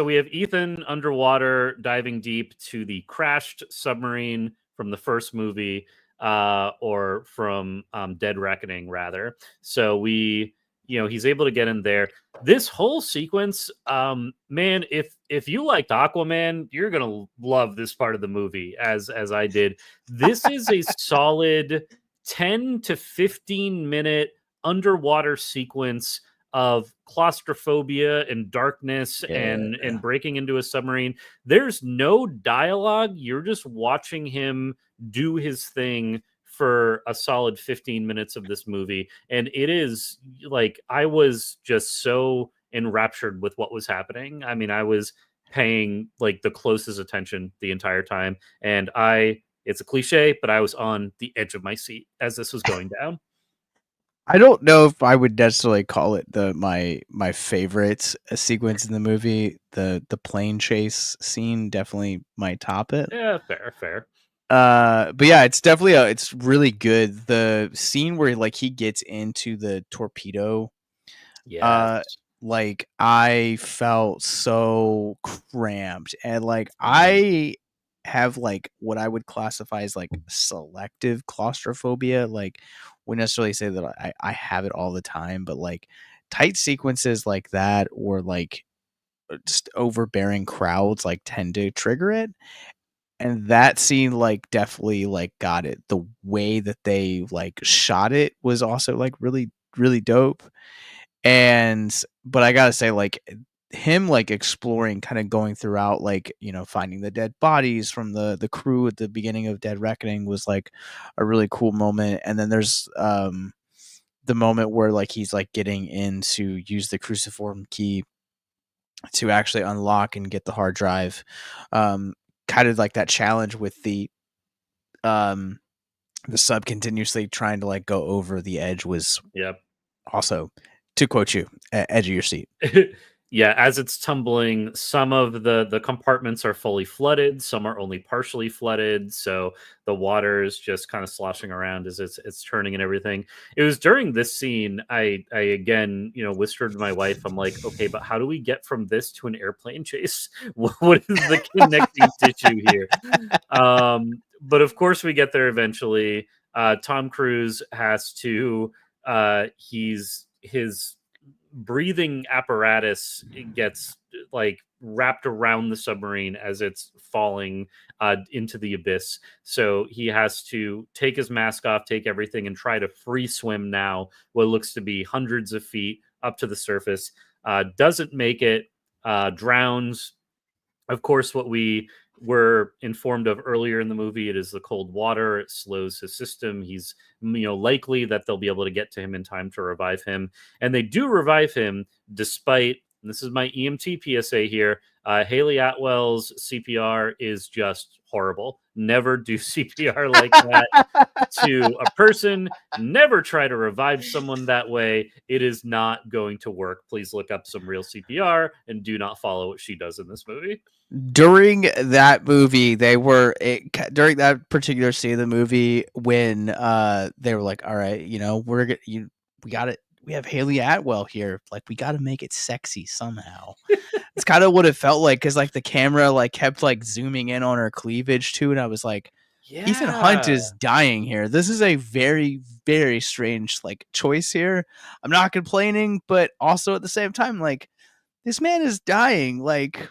we have Ethan underwater diving deep to the crashed submarine from the first movie, or from Dead Reckoning, rather. So he's able to get in there. This whole sequence, man, if you liked Aquaman, you're gonna love this part of the movie, as I did. This is a solid 10 to 15 minute underwater sequence of claustrophobia and darkness Yeah. and breaking into a submarine. There's no dialogue. You're just watching him do his thing for a solid 15 minutes of this movie. And it is like I was just so enraptured with what was happening. I mean, I was paying like the closest attention the entire time. And it's a cliche, but I was on the edge of my seat as this was going down. I don't know if I would necessarily call it my favorite sequence in the movie. The plane chase scene definitely might top it. Yeah, fair, fair. But yeah, it's definitely it's really good. The scene where like he gets into the torpedo, uh, Yes. like I felt so cramped, and like Mhm. I have like what I would classify as like selective claustrophobia. Like, wouldn't necessarily say that I have it all the time, but like tight sequences like that, or like just overbearing crowds, like tend to trigger it. And that scene, like, definitely, like, got it. The way that they, like, shot it was also, like, really, really dope. And but I gotta say, like, him, like, exploring, kinda going throughout, like, finding the dead bodies from the crew at the beginning of Dead Reckoning was, like, a really cool moment. And then there's, the moment where, like, he's, like, getting in to use the cruciform key to actually unlock and get the hard drive. Um, kind of like that challenge with um the sub continuously trying to like go over the edge was Yep. also, to quote you, edge of your seat. Yeah, as it's tumbling, some of the compartments are fully flooded, some are only partially flooded, so the water is just kind of sloshing around as it's turning and everything. It was during this scene I again, whispered to my wife, I'm like, okay, but how do we get from this to an airplane chase? What is the connecting tissue here? But of course we get there eventually. Tom Cruise has to he's his breathing apparatus gets like wrapped around the submarine as it's falling into the abyss. So he has to take his mask off, take everything, and try to free swim now what looks to be hundreds of feet up to the surface. Doesn't make it, drowns. Of course, what we were informed of earlier in the movie, it is the cold water. It slows his system. He's, likely that they'll be able to get to him in time to revive him, and they do revive him despite. And this is my EMT PSA here. Haley Atwell's CPR is just horrible. Never do CPR like that to a person. Never try to revive someone that way. It is not going to work. Please look up some real CPR and do not follow what she does in this movie. During that movie, during that particular scene of the movie when they were like, all right, we got it. We have Haley Atwell here. Like, we got to make it sexy somehow. It's kind of what it felt like, because like the camera like kept like zooming in on her cleavage too, and I was like, Ethan Hunt Yeah. is dying here. This is a very, very strange like choice here. I'm not complaining, but also at the same time, like, this man is dying. Like,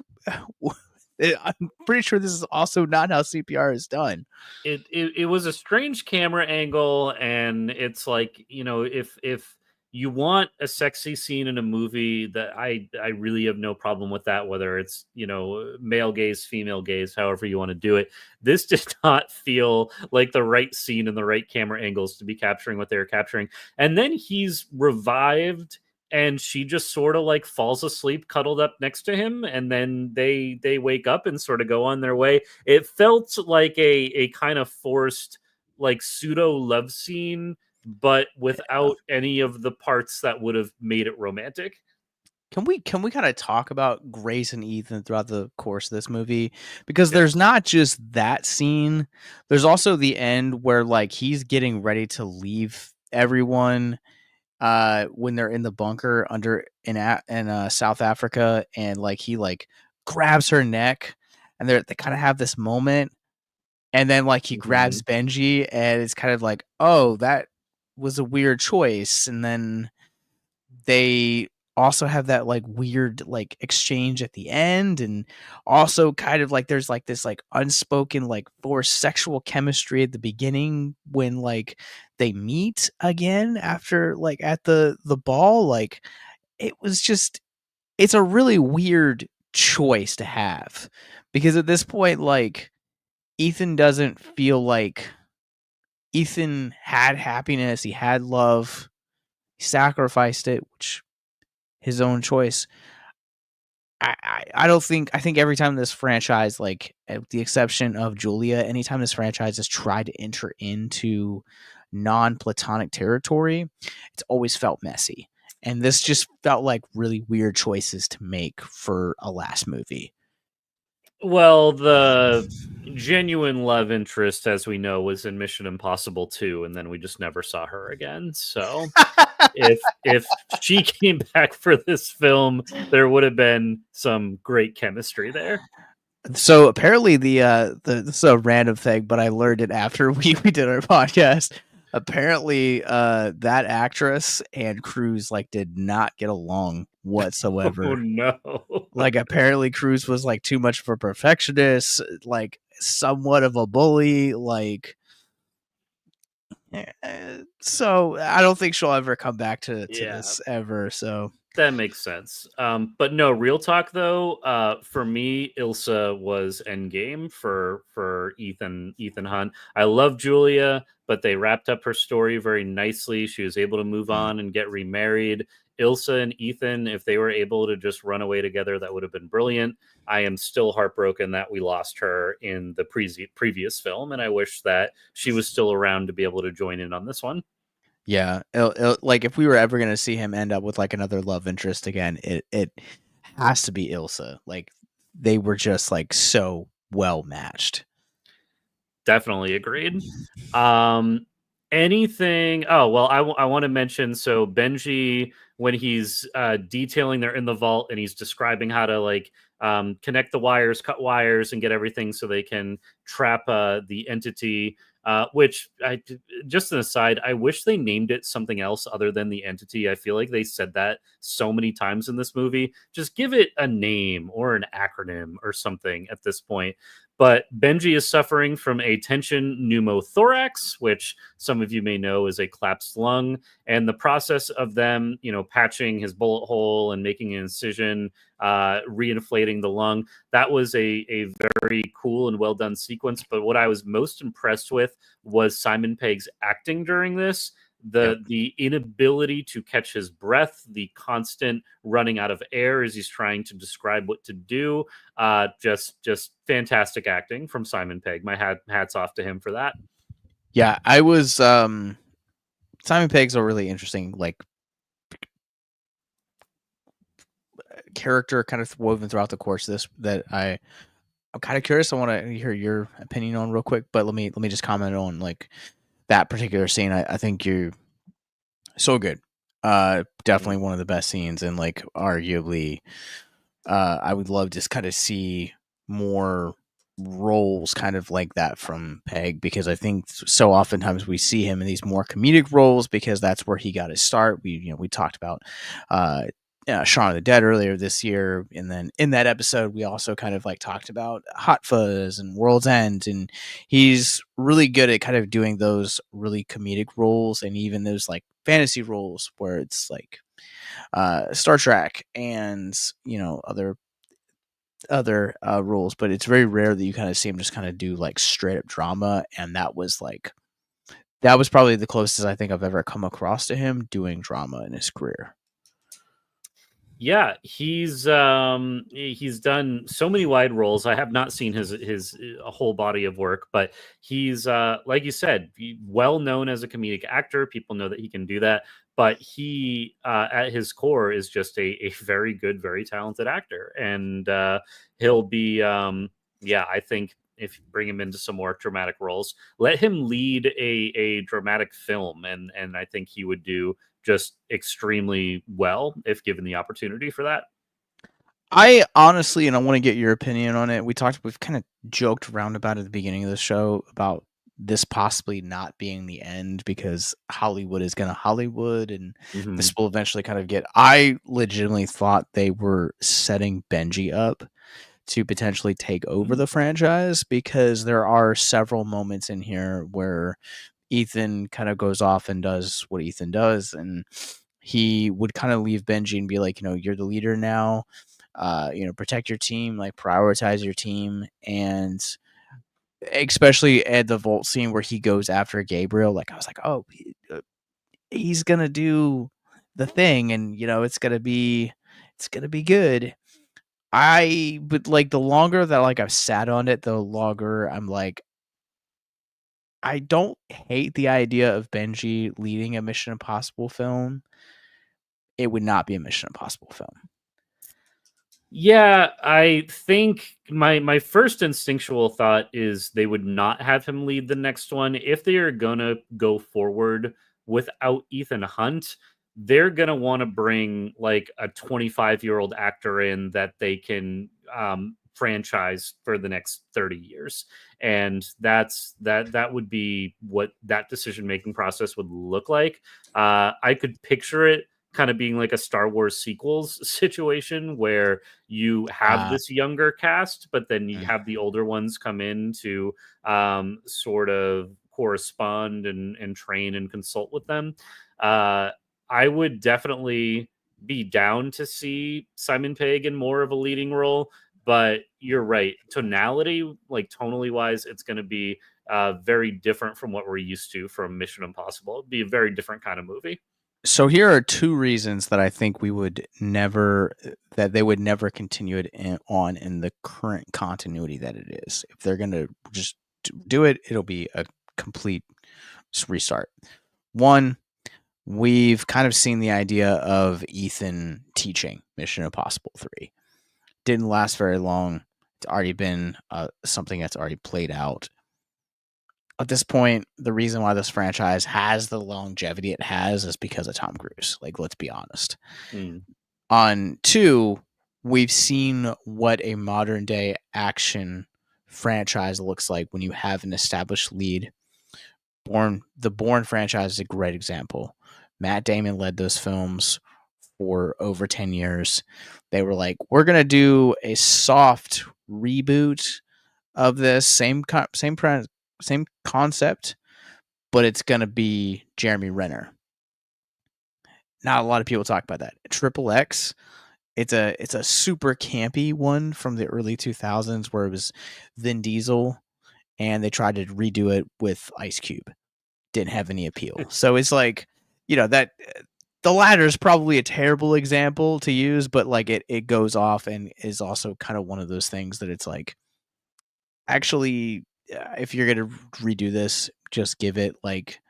I'm pretty sure this is also not how CPR is done. It was a strange camera angle, and it's like, if you want a sexy scene in a movie, that I really have no problem with that, whether it's, male gaze, female gaze, however you want to do it. This did not feel like the right scene and the right camera angles to be capturing what they were capturing. And then he's revived, and she just sort of like falls asleep cuddled up next to him, and then they wake up and sort of go on their way. It felt like a kind of forced, like, pseudo love scene, but Uh, without any of the parts that would have made it romantic. can we kind of talk about Grace and Ethan throughout the course of this movie? Because there's Yes. not just that scene. There's also the end where like he's getting ready to leave everyone when they're in the bunker under in South Africa, and like he like grabs her neck, and they kind of have this moment, and then like he grabs Mhm. Benji, and it's kind of like, oh, that was a weird choice. And then they also have that like weird like exchange at the end, and also kind of like there's like this like unspoken like forced sexual chemistry at the beginning when like they meet again after like at the ball. Like, it was just, it's a really weird choice to have, because at this point like Ethan doesn't feel like Ethan had happiness, he had love, he sacrificed it, which his own choice. I don't think, I think every time this franchise, like, with the exception of Julia, anytime this franchise has tried to enter into non-platonic territory, it's always felt messy. And this just felt like really weird choices to make for a last movie. Well, the genuine love interest, as we know, was in Mission Impossible 2, and then we just never saw her again. So if she came back for this film, there would have been some great chemistry there. So apparently this is a random thing, but I learned it after we did our podcast. Apparently, that actress and Cruz like did not get along Oh whatsoever. no. Like apparently Cruz was like too much of a perfectionist, like somewhat of a bully, like so I don't think she'll ever come back to Yeah. this ever. So That makes sense. But no, real talk though, for me, Ilsa was endgame for Ethan Hunt. I love Julia, but they wrapped up her story very nicely. She was able to move mm, on and get remarried. Ilsa and Ethan, if they were able to just run away together, that would have been brilliant. I am still heartbroken that we lost her in the previous film, and I wish that she was still around to be able to join in on this one. yeah, like if we were ever gonna see him end up with like another love interest again, it has to be Ilsa. Like they were just like so well matched. Definitely agreed. Um, anything? Oh well, I want to mention so Benji when he's detailing they're in the vault and he's describing how to like connect the wires, cut wires, and get everything so they can trap the entity. Which I just an aside, I wish they named it something else other than the entity. I feel like they said that so many times in this movie. Just give it a name or an acronym or something at this point. But Benji is suffering from a tension pneumothorax, which some of you may know is a collapsed lung. And the process of them, patching his bullet hole and making an incision, reinflating the lung, that was a very cool and well done sequence. But what I was most impressed with was Simon Pegg's acting during this. Yep. The inability to catch his breath, the constant running out of air as he's trying to describe what to do, just fantastic acting from Simon Pegg. My hats off to him for that. Yeah, I was Simon Pegg's a really interesting like character kind of woven throughout the course of this that I'm kind of curious. I want to hear your opinion on real quick, but let me just comment on like that particular scene. I think you're so good. Definitely Mhm. one of the best scenes, and like arguably, I would love to kind of see more roles kind of like that from Peg because I think so oftentimes we see him in these more comedic roles because that's where he got his start. We talked about uh Shaun of the Dead earlier this year, and then in that episode we also kind of like talked about Hot Fuzz and World's End, and he's really good at kind of doing those really comedic roles and even those like fantasy roles where it's like Star Trek and other roles, but it's very rare that you kind of see him just kind of do like straight up drama, and that was probably the closest I think I've ever come across to him doing drama in his career. Yeah, he's done so many wide roles. I have not seen his a whole body of work, but he's like you said, well known as a comedic actor. People know that he can do that, but he at his core is just a very good, very talented actor, and he'll be yeah. I think if you bring him into some more dramatic roles, let him lead a dramatic film, and I think he would do just extremely well if given the opportunity for that. I honestly, and I want to get your opinion on it. We've kind of joked around about it at the beginning of the show about this possibly not being the end because Hollywood is going to Hollywood and this Mhm. will eventually kind of get. I legitimately thought they were setting Benji up to potentially take over Mm. the franchise because there are several moments in here where Ethan kind of goes off and does what Ethan does, and he would kind of leave Benji and be like, you're the leader now. Protect your team, like prioritize your team, and especially at the vault scene where he goes after Gabriel, like I was like, oh, he's gonna do the thing, and it's gonna be good. But like the longer that like I've sat on it, the longer I'm like, I don't hate the idea of Benji leading a Mission Impossible film. It would not be a Mission Impossible film. Yeah, I think my first instinctual thought is they would not have him lead the next one. If they are gonna go forward without Ethan Hunt, they're gonna want to bring like a 25-year-old actor in that they can franchise for the next 30 years. And that would be what that decision making process would look like. I could picture it kind of being like a Star Wars sequels situation where you have Uh, this younger cast, but then you mm. have the older ones come in to sort of correspond and train and consult with them. Uh, I would definitely be down to see Simon Pegg in more of a leading role, but you're right. Tonality, like tonally wise, it's going to be very different from what we're used to from Mission Impossible. It'd be a very different kind of movie. So here are two reasons that I think that they would never continue it on in the current continuity that it is. If they're going to just do it, it'll be a complete restart. One, we've kind of seen the idea of Ethan teaching Mission Impossible 3. Didn't last very long. It's already been something that's already played out. At this point, the reason why this franchise has the longevity it has is because of Tom Cruise. Like, let's be honest. Mm. On two, we've seen what a modern day action franchise looks like when you have an established lead. The Bourne franchise is a great example. Matt Damon led those films for over 10 years. They were like, we're going to do a soft reboot of this same concept, but it's going to be Jeremy Renner. Not a lot of people talk about that. Triple X, it's a super campy one from the early 2000s where it was Vin Diesel and they tried to redo it with Ice Cube. Didn't have any appeal. So it's like, that the latter is probably a terrible example to use, but like it goes off and is also kind of one of those things that it's like, actually, if you're going to redo this, just give it like,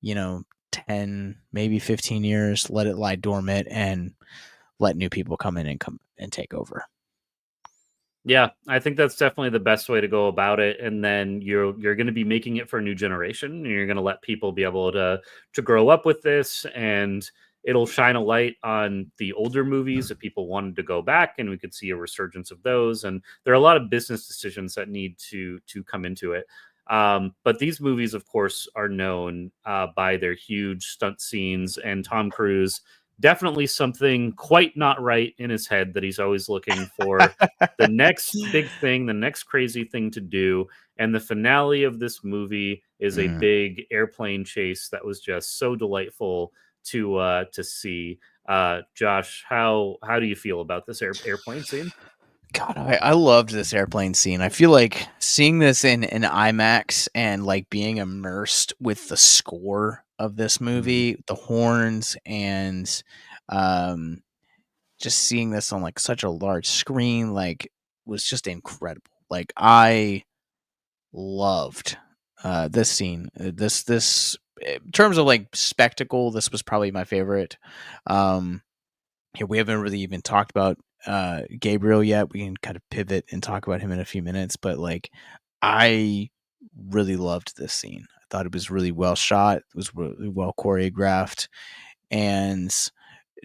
you know, 10, maybe 15 years, let it lie dormant and let new people come in and take over. Yeah, I think that's definitely the best way to go about it. And then you're going to be making it for a new generation. And you're going to let people be able to grow up with this, and it'll shine a light on the older movies if people wanted to go back, and we could see a resurgence of those. And there are a lot of business decisions that need to come into it. But these movies, of course, are known by their huge stunt scenes, and Tom Cruise definitely something quite not right in his head that he's always looking for the next big thing, the next crazy thing to do. And the finale of this movie is a Mm. big airplane chase that was just so delightful to see. Josh, how do you feel about this airplane scene? God, I loved this airplane scene. I feel like seeing this in IMAX and like being immersed with the score of this Mhm. movie, the horns, and um, just seeing this on like such a large screen, like was just incredible. Like I loved this scene. This in terms of like spectacle, this was probably my favorite. Um, yeah, we haven't really even talked about Gabriel yet. We can kind of pivot and talk about him in a few minutes, but like I really loved this scene. I thought it was really well shot. It was really well choreographed and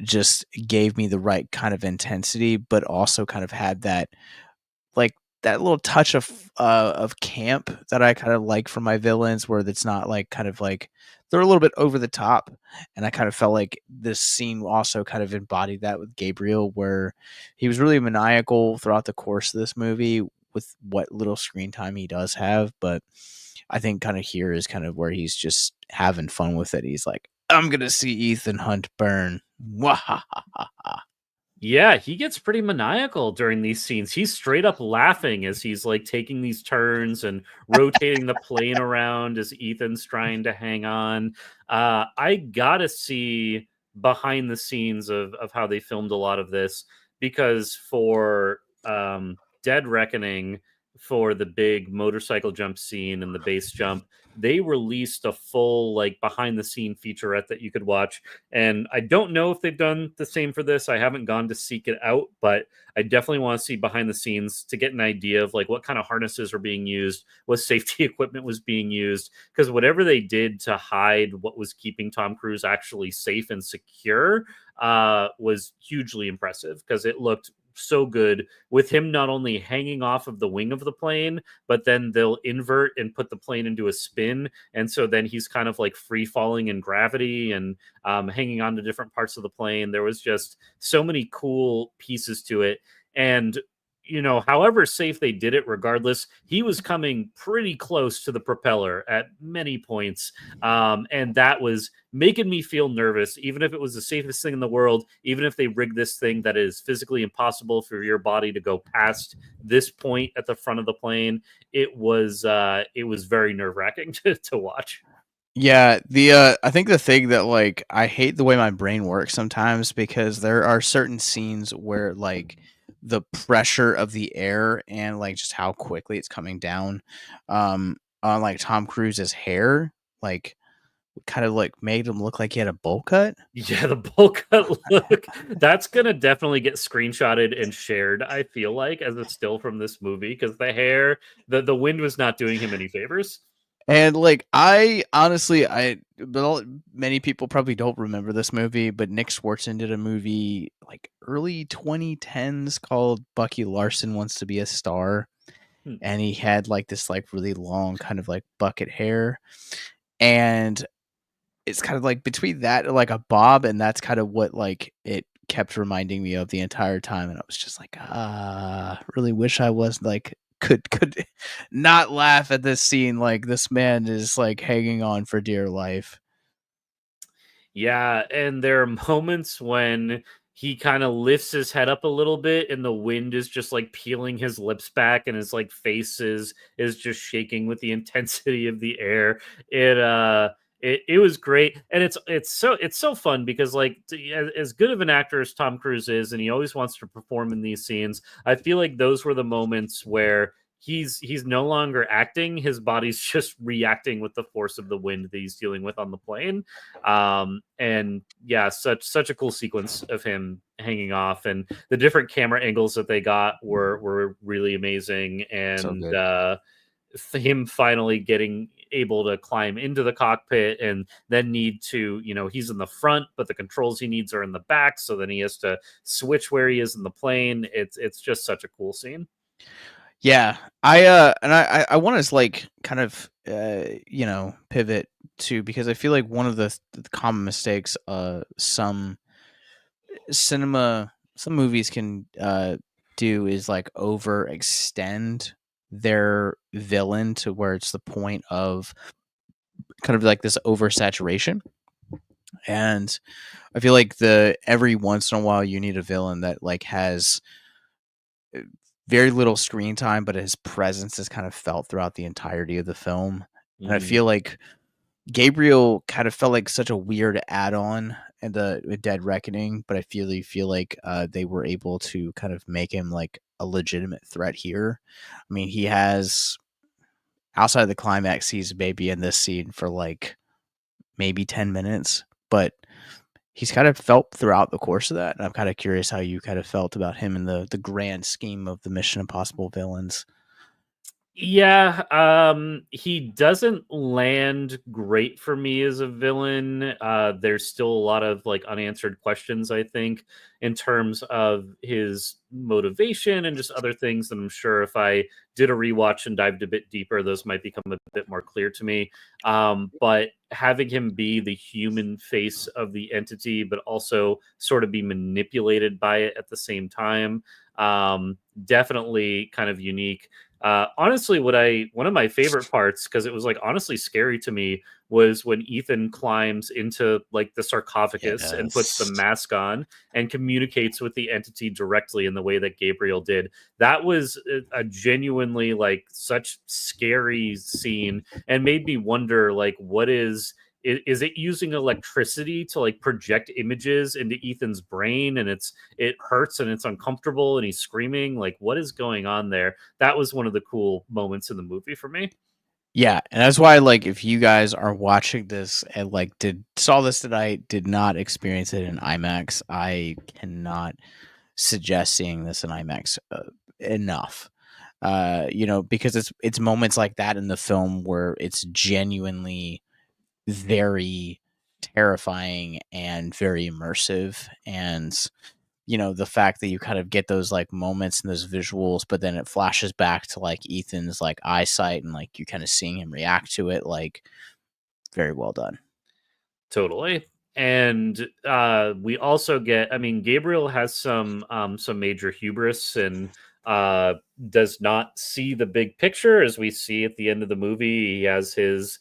just gave me the right kind of intensity, but also kind of had that like that little touch of camp that I kind of like from my villains, where it's not like kind of like they're a little bit over the top, and I kind of felt like this scene also kind of embodied that with Gabriel, where he was really maniacal throughout the course of this movie with what little screen time he does have, but I think kind of here is kind of where he's just having fun with it. He's like, I'm gonna see Ethan Hunt burn. Wahahaha. Yeah, he gets pretty maniacal during these scenes. He's straight up laughing as he's like taking these turns and rotating the plane around as Ethan's trying to hang on. I gotta see behind the scenes of how they filmed a lot of this, because for Dead Reckoning, for the big motorcycle jump scene and the base jump, they released a full like behind the scene featurette that you could watch. And I don't know if they've done the same for this. I haven't gone to seek it out, but I definitely want to see behind the scenes to get an idea of like what kind of harnesses were being used, what safety equipment was being used, because whatever they did to hide what was keeping Tom Cruise actually safe and secure was hugely impressive because it looked so good with him not only hanging off of the wing of the plane, but then they'll invert and put the plane into a spin. And so then he's kind of like free falling in gravity and hanging on to different parts of the plane. There was just so many cool pieces to it. And however safe they did it, regardless, he was coming pretty close to the propeller at many points. And that was making me feel nervous, even if it was the safest thing in the world, even if they rigged this thing that is physically impossible for your body to go past this point at the front of the plane. It was very nerve-wracking to watch. Yeah, I think the thing that like I hate the way my brain works sometimes because there are certain scenes where like the pressure of the air and like just how quickly it's coming down on like Tom Cruise's hair like kind of like made him look like he had a bowl cut. Yeah, the bowl cut look. That's gonna definitely get screenshotted and shared, I feel like, as a still from this movie, because the hair, the wind was not doing him any favors. And like I honestly many people probably don't remember this movie, but Nick Swartzen did a movie like early 2010s called Bucky Larson Wants to Be a Star, Hmm. and he had like this like really long kind of like bucket hair, and it's kind of like between that and like a bob, and that's kind of what like it kept reminding me of the entire time, and I was just like, really wish I was like could not laugh at this scene. Like this man is like hanging on for dear life. Yeah, and there are moments when he kind of lifts his head up a little bit and the wind is just like peeling his lips back and his like face is just shaking with the intensity of the air. It was great, and it's so fun because like as good of an actor as Tom Cruise is, and he always wants to perform in these scenes. I feel like those were the moments where he's no longer acting, his body's just reacting with the force of the wind that he's dealing with on the plane. And yeah, such a cool sequence of him hanging off, and the different camera angles that they got were really amazing. So And good. him finally getting able to climb into the cockpit and then need to, he's in the front, but the controls he needs are in the back, so then he has to switch where he is in the plane. It's just such a cool scene. Yeah, I want to like kind of pivot to because I feel like one of the common mistakes some movies can do is like overextend their villain to where it's the point of kind of like this oversaturation. And I feel like the every once in a while you need a villain that like has very little screen time, but his presence is kind of felt throughout the entirety of the film. And I Mm. feel like Gabriel kind of felt like such a weird add-on in the Dead Reckoning, but I feel like they were able to kind of make him like a legitimate threat here. I mean, he has outside of the climax, he's maybe in this scene for like maybe 10 minutes, but he's kind of felt throughout the course of that. And I'm kind of curious how you kind of felt about him in the grand scheme of the Mission Impossible villains. Yeah, he doesn't land great for me as a villain. There's still a lot of like unanswered questions, I think, in terms of his motivation and just other things that I'm sure if I did a rewatch and dived a bit deeper, those might become a bit more clear to me. But having him be the human face of the entity, but also sort of be manipulated by it at the same time, definitely kind of unique. Honestly, one of my favorite parts, because it was like honestly scary to me, was when Ethan climbs into like the sarcophagus and puts the Yes. mask on and communicates with the entity directly in the way that Gabriel did. That was a genuinely like such scary scene and made me wonder like what is is it using electricity to like project images into Ethan's brain, and it hurts and it's uncomfortable and he's screaming? Like, what is going on there? That was one of the cool moments in the movie for me. Yeah, and that's why, like, if you guys are watching this and like did saw this tonight, did not experience it in IMAX, I cannot suggest seeing this in IMAX enough. Because it's moments like that in the film where it's genuinely very terrifying and very immersive, and the fact that you kind of get those like moments and those visuals, but then it flashes back to like Ethan's like eyesight and like you kind of seeing him react to it, like very well done. Totally. And we also get, I mean, Gabriel has some major hubris and uh does not see the big picture as we see at the end of the movie. He has his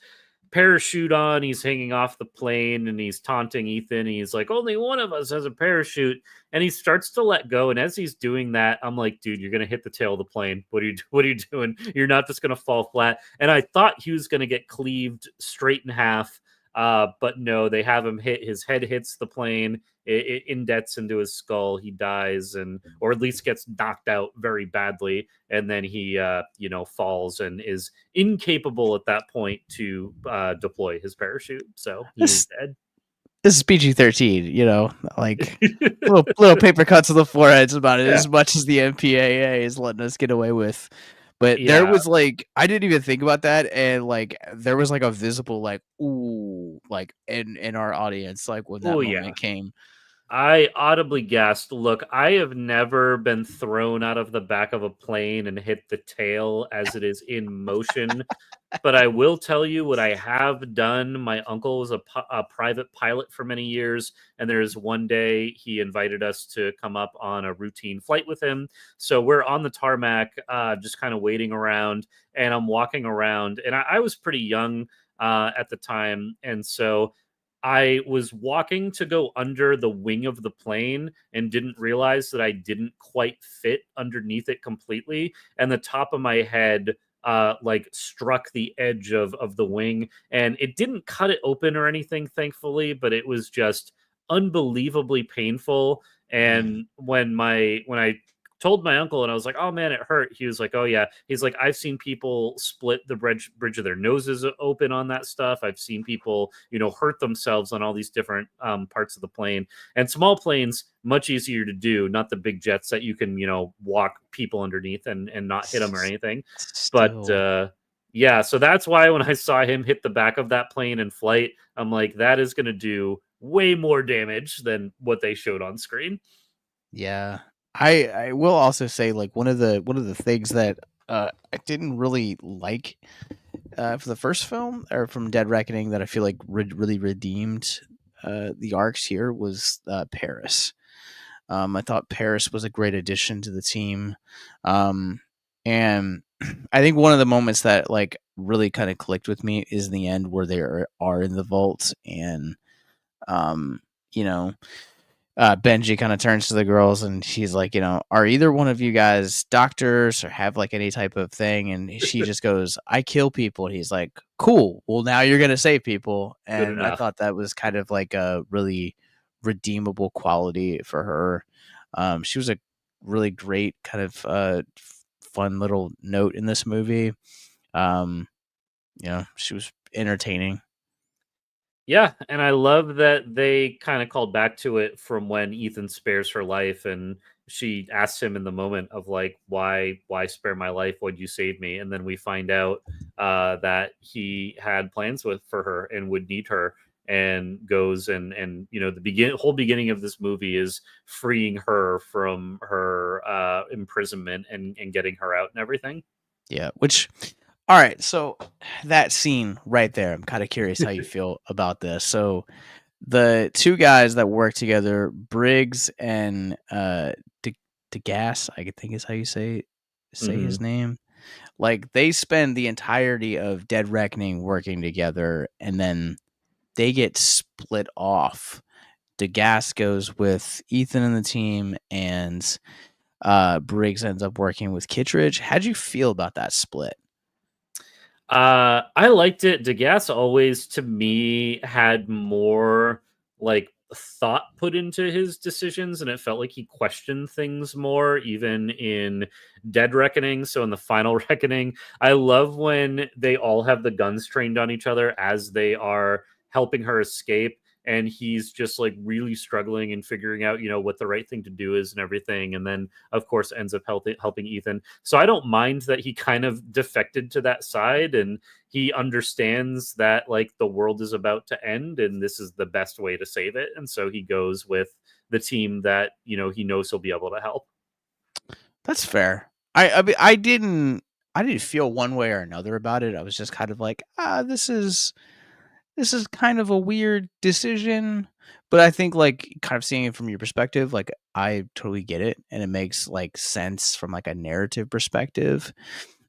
parachute on, he's hanging off the plane and he's taunting Ethan. He's like, only one of us has a parachute. And he starts to let go. And as he's doing that, I'm like, dude, you're gonna hit the tail of the plane. What are you doing? You're not just gonna fall flat. And I thought he was gonna get cleaved straight in half. But no, they have him his head hits the plane, it indents into his skull, he dies, and or at least gets knocked out very badly, and then he falls and is incapable at that point to deploy his parachute, so he is This dead. this is PG-13, like little paper cuts on the foreheads about it Yeah, as much as the MPAA is letting us get away with. But there yeah. was like I didn't even think about that, and like there was like a visible like ooh like in our audience like when that Oh yeah. moment came. I audibly gasped. Look, I have never been thrown out of the back of a plane and hit the tail as it is in motion. But I will tell you what I have done. My uncle was a private pilot for many years, and there's one day he invited us to come up on a routine flight with him. So we're on the tarmac, just kind of waiting around, and I'm walking around, and I was pretty young at the time, and so I was walking to go under the wing of the plane and didn't realize that I didn't quite fit underneath it completely, and the top of my head like struck the edge of the wing, and it didn't cut it open or anything, thankfully, but it was just unbelievably painful. Mm. And when I told my uncle and I was like, oh man, it hurt, he was like, oh yeah, he's like, I've seen people split the bridge of their noses open on that stuff. I've seen people hurt themselves on all these different parts of the plane. And small planes, much easier to do, not the big jets that you can walk people underneath and not hit them or S- anything. But Still, yeah, so that's why when I saw him hit the back of that plane in flight, I'm like, that is going to do way more damage than what they showed on screen. yeah. I will also say like one of the things that I didn't really like for the first film or from Dead Reckoning that I feel like really redeemed the arcs here was Paris. I thought Paris was a great addition to the team. And I think one of the moments that like really kind of clicked with me is in the end where they are in the vault and um, you know, Benji kind of turns to the girls and she's like, are either one of you guys doctors or have like any type of thing? And she just goes, I kill people. And he's like, cool. Well, now you're going to save people. Good And I enough. thought that was kind of like a really redeemable quality for her. She was a really great kind of fun little note in this movie. Um, she was entertaining. Yeah, and I love that they kind of called back to it from when Ethan spares her life and she asks him in the moment of like, why spare my life? Why'd you save me? And then we find out that he had plans for her and would need her, and goes and the whole beginning of this movie is freeing her from her imprisonment and getting her out and everything. Yeah, which all right, so that scene right there, I'm kind of curious how you feel about this. So the two guys that work together, Briggs and De- DeGasse, I think is how you say his Hmm. name. Like they spend the entirety of Dead Reckoning working together, and then they get split off. DeGasse goes with Ethan and the team, and Briggs ends up working with Kittredge. How'd you feel about that split? I liked it. Degas always, to me, had more like thought put into his decisions, and it felt like he questioned things more, even in Dead Reckoning. So in the final Reckoning, I love when they all have the guns trained on each other as they are helping her escape. And he's just like really struggling and figuring out, what the right thing to do is and everything. And then, of course, ends up helping Ethan. So I don't mind that he kind of defected to that side, and he understands that like the world is about to end and this is the best way to save it. And so he goes with the team that, he knows he'll be able to help. That's fair. I didn't feel one way or another about it. I was just kind of like, this is kind of a weird decision. But I think like kind of seeing it from your perspective, like I totally get it and it makes like sense from like a narrative perspective.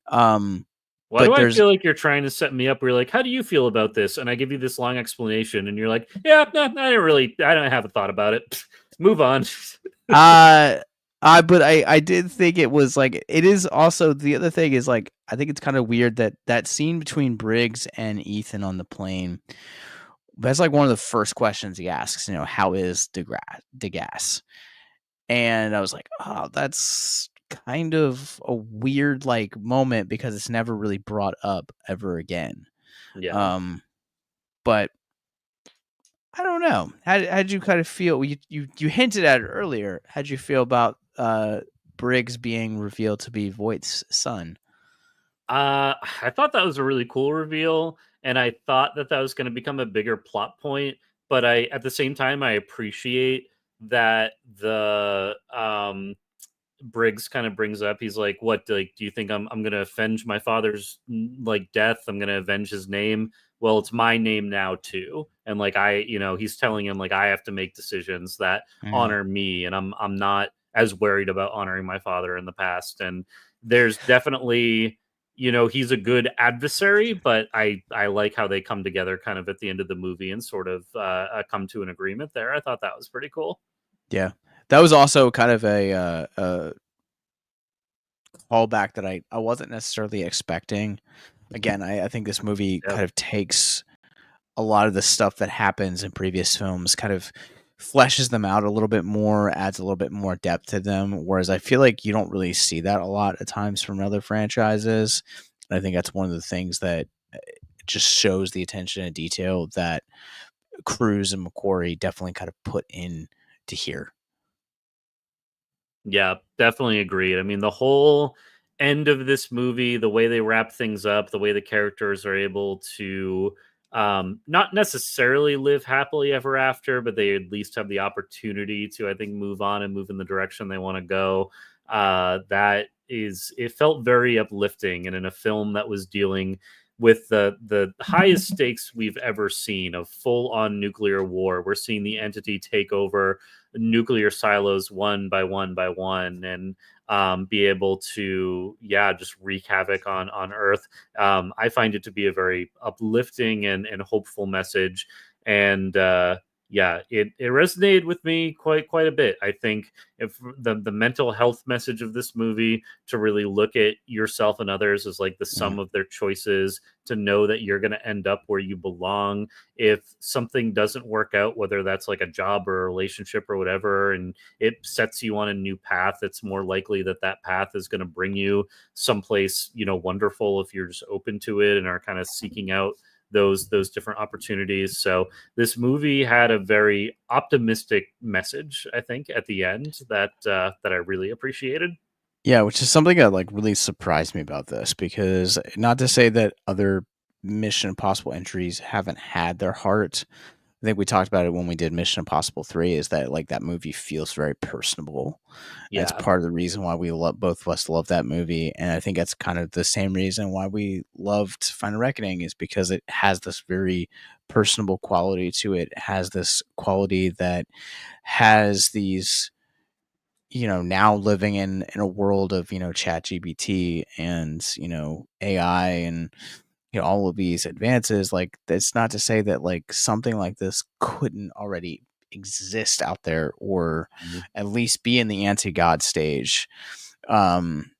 Um Why do but I there's feel like you're trying to set me up where you're like, how do you feel about this? And I give you this long explanation and you're like, yeah, no, I don't have a thought about it. Move on. uh but I did think it was like it is also the other thing is like I think it's kind of weird that that scene between Briggs and Ethan on the plane. That's like one of the first questions he asks, how is Degas? And I was like, oh, that's kind of a weird like moment because it's never really brought up ever again. Yeah. Um, but I don't know. How'd you kind of feel? You hinted at it earlier. How'd you feel about Briggs being revealed to be Voight's son? I thought that was a really cool reveal, and I thought that that was going to become a bigger plot point. But at the same time, I appreciate that the Briggs kind of brings up. He's like, "What? Like, do you think I'm gonna avenge my father's like death? I'm gonna avenge his name. Well, it's my name now too." And like he's telling him like I have to make decisions that Mm, honor me, and I'm not as worried about honoring my father in the past. And there's definitely he's a good adversary, but I like how they come together kind of at the end of the movie and sort of come to an agreement there. I thought that was pretty cool. yeah, that was also kind of a callback that I wasn't necessarily expecting. Again, I think this movie Yeah. kind of takes a lot of the stuff that happens in previous films, kind of fleshes them out a little bit more, adds a little bit more depth to them. Whereas I feel like you don't really see that a lot at times from other franchises. And I think that's one of the things that just shows the attention to detail that Cruise and McQuarrie definitely kind of put in to here. Yeah, definitely agreed. I mean, the whole end of this movie, the way they wrap things up, the way the characters are able to not necessarily live happily ever after, but they at least have the opportunity to, I think, move on and move in the direction they want to go. It felt very uplifting, and in a film that was dealing with the highest stakes we've ever seen of full on nuclear war. We're seeing the entity take over nuclear silos one by one by one, and be able to just wreak havoc on Earth. I find it to be a very uplifting and hopeful message, and it resonated with me quite a bit. I think if the mental health message of this movie, to really look at yourself and others as like the Mm. sum of their choices, to know that you're going to end up where you belong if something doesn't work out, whether that's like a job or a relationship or whatever, and it sets you on a new path, it's more likely that that path is going to bring you someplace, wonderful if you're just open to it and are kind of seeking out those different opportunities. So this movie had a very optimistic message, I think, at the end that I really appreciated. Yeah, which is something that like really surprised me about this because not to say that other Mission Impossible entries haven't had their heart. I think we talked about it when we did Mission Impossible 3 is that like that movie feels very personable. And it's Yeah. part of the reason why we love both of us love that movie. And I think that's kind of the same reason why we loved Final Reckoning is because it has this very personable quality to it. It has this quality that has these now living in a world of chat gbt and ai and all of these advances, like that's not to say that like something like this couldn't already exist out there or Mhm. at least be in the anti-god stage. And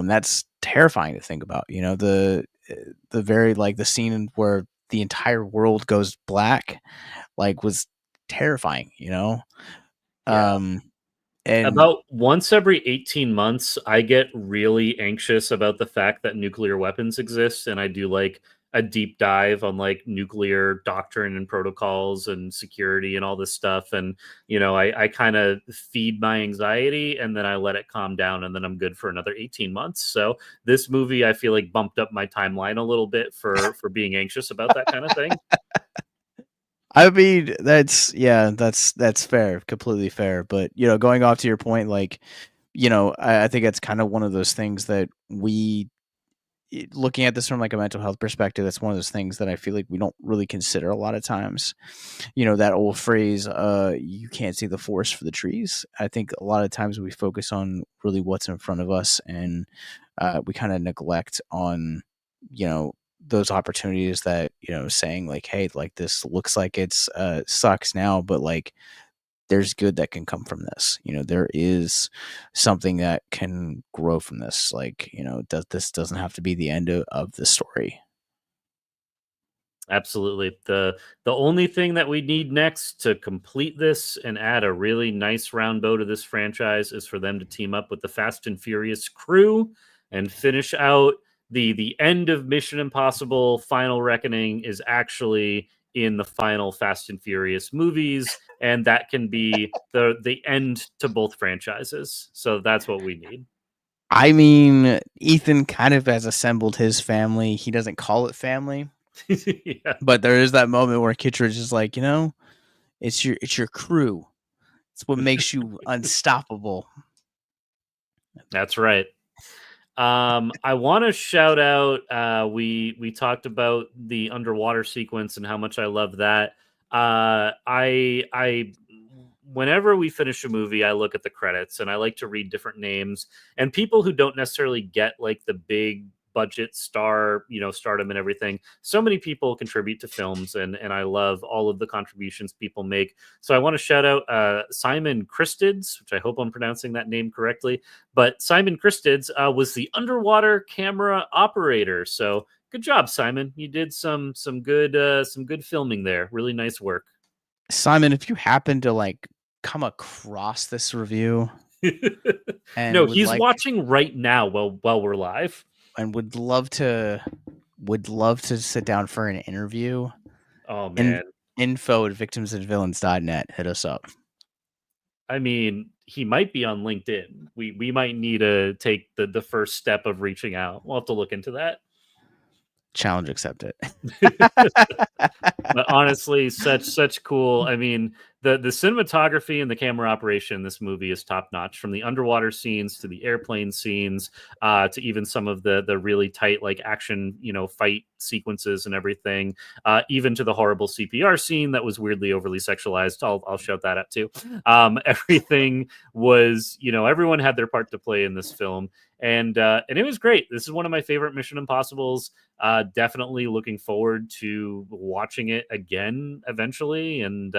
that's terrifying to think about. The the very like the scene where the entire world goes black, like was terrifying, you know. Yeah. Um, and About once every 18 months, I get really anxious about the fact that nuclear weapons exist, and I do like a deep dive on like nuclear doctrine and protocols and security and all this stuff. And I kind of feed my anxiety and then I let it calm down, and then I'm good for another 18 months. So this movie, I feel like bumped up my timeline a little bit for being anxious about that kind of thing. I mean, that's fair, completely fair. But going off to your point, like, I think it's kind of one of those things that looking at this from like a mental health perspective, that's one of those things that I feel like we don't really consider a lot of times. That old phrase, you can't see the forest for the trees. I think a lot of times we focus on really what's in front of us, and we kind of neglect on, those opportunities that, saying like, hey, like this looks like it's sucks now, but like there's good that can come from this. There is something that can grow from this. Like, this doesn't have to be the end of the story. Absolutely. The only thing that we need next to complete this and add a really nice round bow to this franchise is for them to team up with the Fast and Furious crew and finish out the end of Mission Impossible Final Reckoning is actually in the final Fast and Furious movies, and that can be the end to both franchises. So that's what we need. I mean, Ethan kind of has assembled his family. He doesn't call it family, Yeah. but there is that moment where Kittredge is like, it's your crew. It's what makes you unstoppable. That's right. I want to shout out. We talked about the underwater sequence and how much I love that. I whenever we finish a movie, I look at the credits and I like to read different names and people who don't necessarily get like the big budget star, stardom and everything. So many people contribute to films, and I love all of the contributions people make. So I want to shout out Simon Christids, which I hope I'm pronouncing that name correctly. But Simon Christids was the underwater camera operator. So good job, Simon. You did some good filming there. Really nice work. Simon, if you happen to like come across this review No, and he's watching right now while we're live. would love to sit down for an interview, Oh and man. info@victimsandvillains.net, hit us up. I mean, he might be on LinkedIn. We might need to take the first step of reaching out. We'll have to look into that. Challenge accepted. But honestly, such cool. I mean, the cinematography and the camera operation in this movie is top notch. From the underwater scenes to the airplane scenes, to even some of the really tight like action, fight sequences and everything. Even to the horrible CPR scene that was weirdly overly sexualized. I'll shout that out too. Everything was, everyone had their part to play in this film, and it was great. This is one of my favorite Mission Impossibles. Definitely looking forward to watching it again eventually, and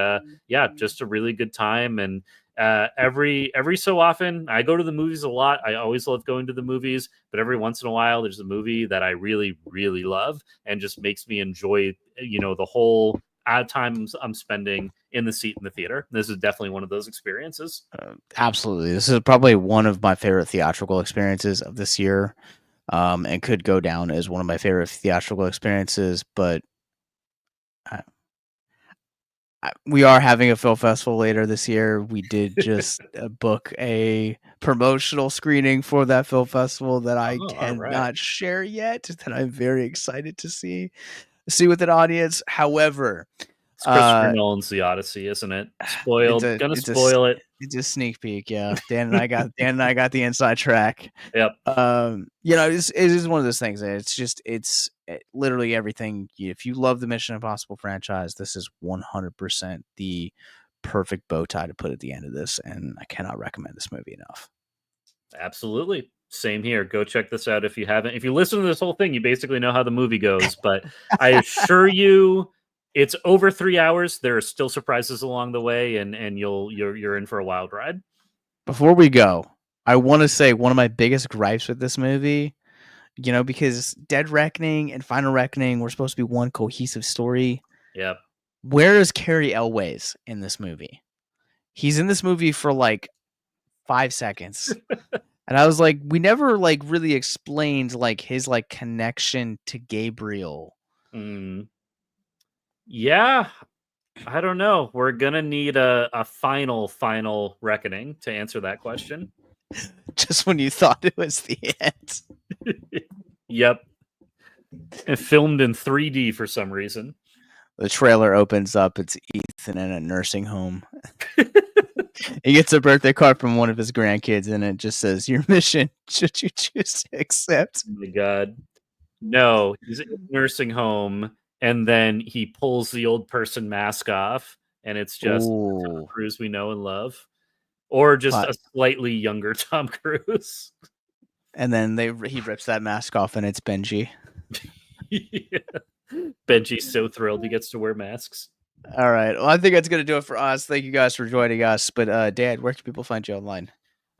yeah, just a really good time. And every so often, I go to the movies a lot. I always love going to the movies, but every once in a while, there's a movie that I really really love and just makes me enjoy the whole time I'm spending in the seat in the theater. This is definitely one of those experiences. Absolutely. This is probably one of my favorite theatrical experiences of this year, and could go down as one of my favorite theatrical experiences. But we are having a film festival later this year. We did just book a promotional screening for that film festival that I Oh, all right. cannot share yet, that I'm very excited to see with an audience. However, It's Christopher Nolan's The Odyssey, isn't it? it's Spoiled. a Gonna it's a spoil it. it's a sneak peek. Yeah, Dan and I got the inside track. Yep. It is one of those things. It's literally everything. If you love the Mission Impossible franchise, this is 100% the perfect bow tie to put at the end of this, and I cannot recommend this movie enough. Absolutely. Same here. Go check this out if you haven't. If you listen to this whole thing, you basically know how the movie goes. But I assure you, it's over 3 hours. There are still surprises along the way, and you're in for a wild ride. Before we go, I want to say one of my biggest gripes with this movie because Dead Reckoning and Final Reckoning were supposed to be one cohesive story. Yep. Where is Carrie Elways in this movie? He's in this movie for like 5 seconds. And I was like, we never like really explained like his like connection to Gabriel. Yeah, I don't know. We're gonna need a final reckoning to answer that question. Just when you thought it was the end. Yep. And filmed in 3D for some reason. The trailer opens up. It's Ethan in a nursing home. He gets a birthday card from one of his grandkids, and it just says, "Your mission, should you choose to accept." Oh my God. No, he's in a nursing home, and then he pulls the old person mask off, and it's just Tom Ooh. Cruise we know and love. Or just But, a slightly younger Tom Cruise. and then he rips that mask off, and it's Benji. Yeah. Benji's so thrilled he gets to wear masks. All right. Well, I think that's going to do it for us. Thank you guys for joining us. But, Dad, where can people find you online?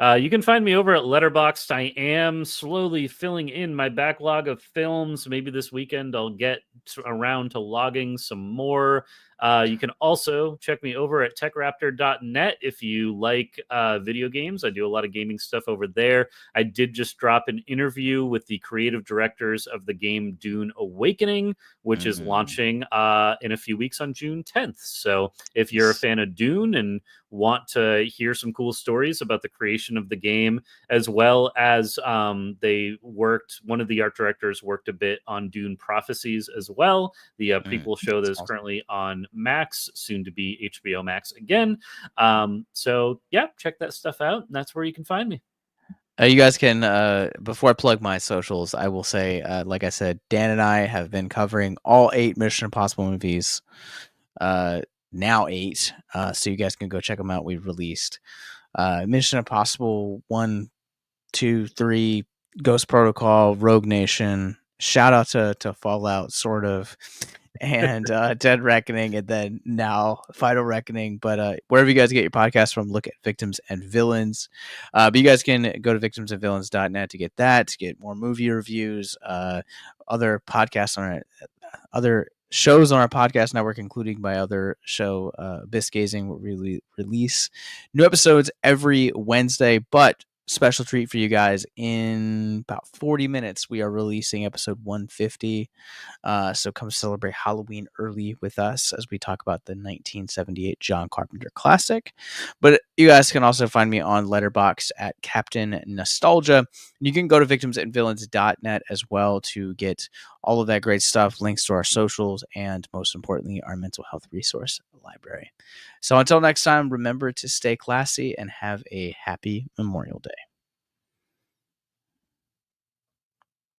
You can find me over at Letterboxd. I am slowly filling in my backlog of films. Maybe this weekend I'll get around to logging some more. You can also check me over at techraptor.net if you like video games. I do a lot of gaming stuff over there. I did just drop an interview with the creative directors of the game Dune Awakening, which is launching in a few weeks on June 10th. So if you're a fan of Dune and want to hear some cool stories about the creation of the game, as well as one of the art directors worked a bit on Dune Prophecies as well, the prequel show that is currently on Max, soon to be HBO Max again. So yeah, check that stuff out, and that's where you can find me. You guys can, before I plug my socials, I will say, like I said, Dan and I have been covering all 8 Mission Impossible movies. Now 8. So you guys can go check them out. We've released Mission Impossible 1, 2, 3, Ghost Protocol, Rogue Nation. Shout out to Fallout, sort of, and Dead Reckoning, and then now Final Reckoning. But wherever you guys get your podcast from, look at Victims and Villains. But you guys can go to victimsandvillains.net to get that, to get more movie reviews, other podcasts on our other shows on our podcast network, including my other show, Bisgazing, will release new episodes every Wednesday. But special treat for you guys, in about 40 minutes we are releasing episode 150, so come celebrate Halloween early with us as we talk about the 1978 John Carpenter classic. But you guys can also find me on Letterboxd at Captain Nostalgia. You can go to victimsandvillains.net as well to get all of that great stuff, links to our socials, and most importantly, our mental health resource library. So until next time, remember to stay classy and have a happy Memorial Day.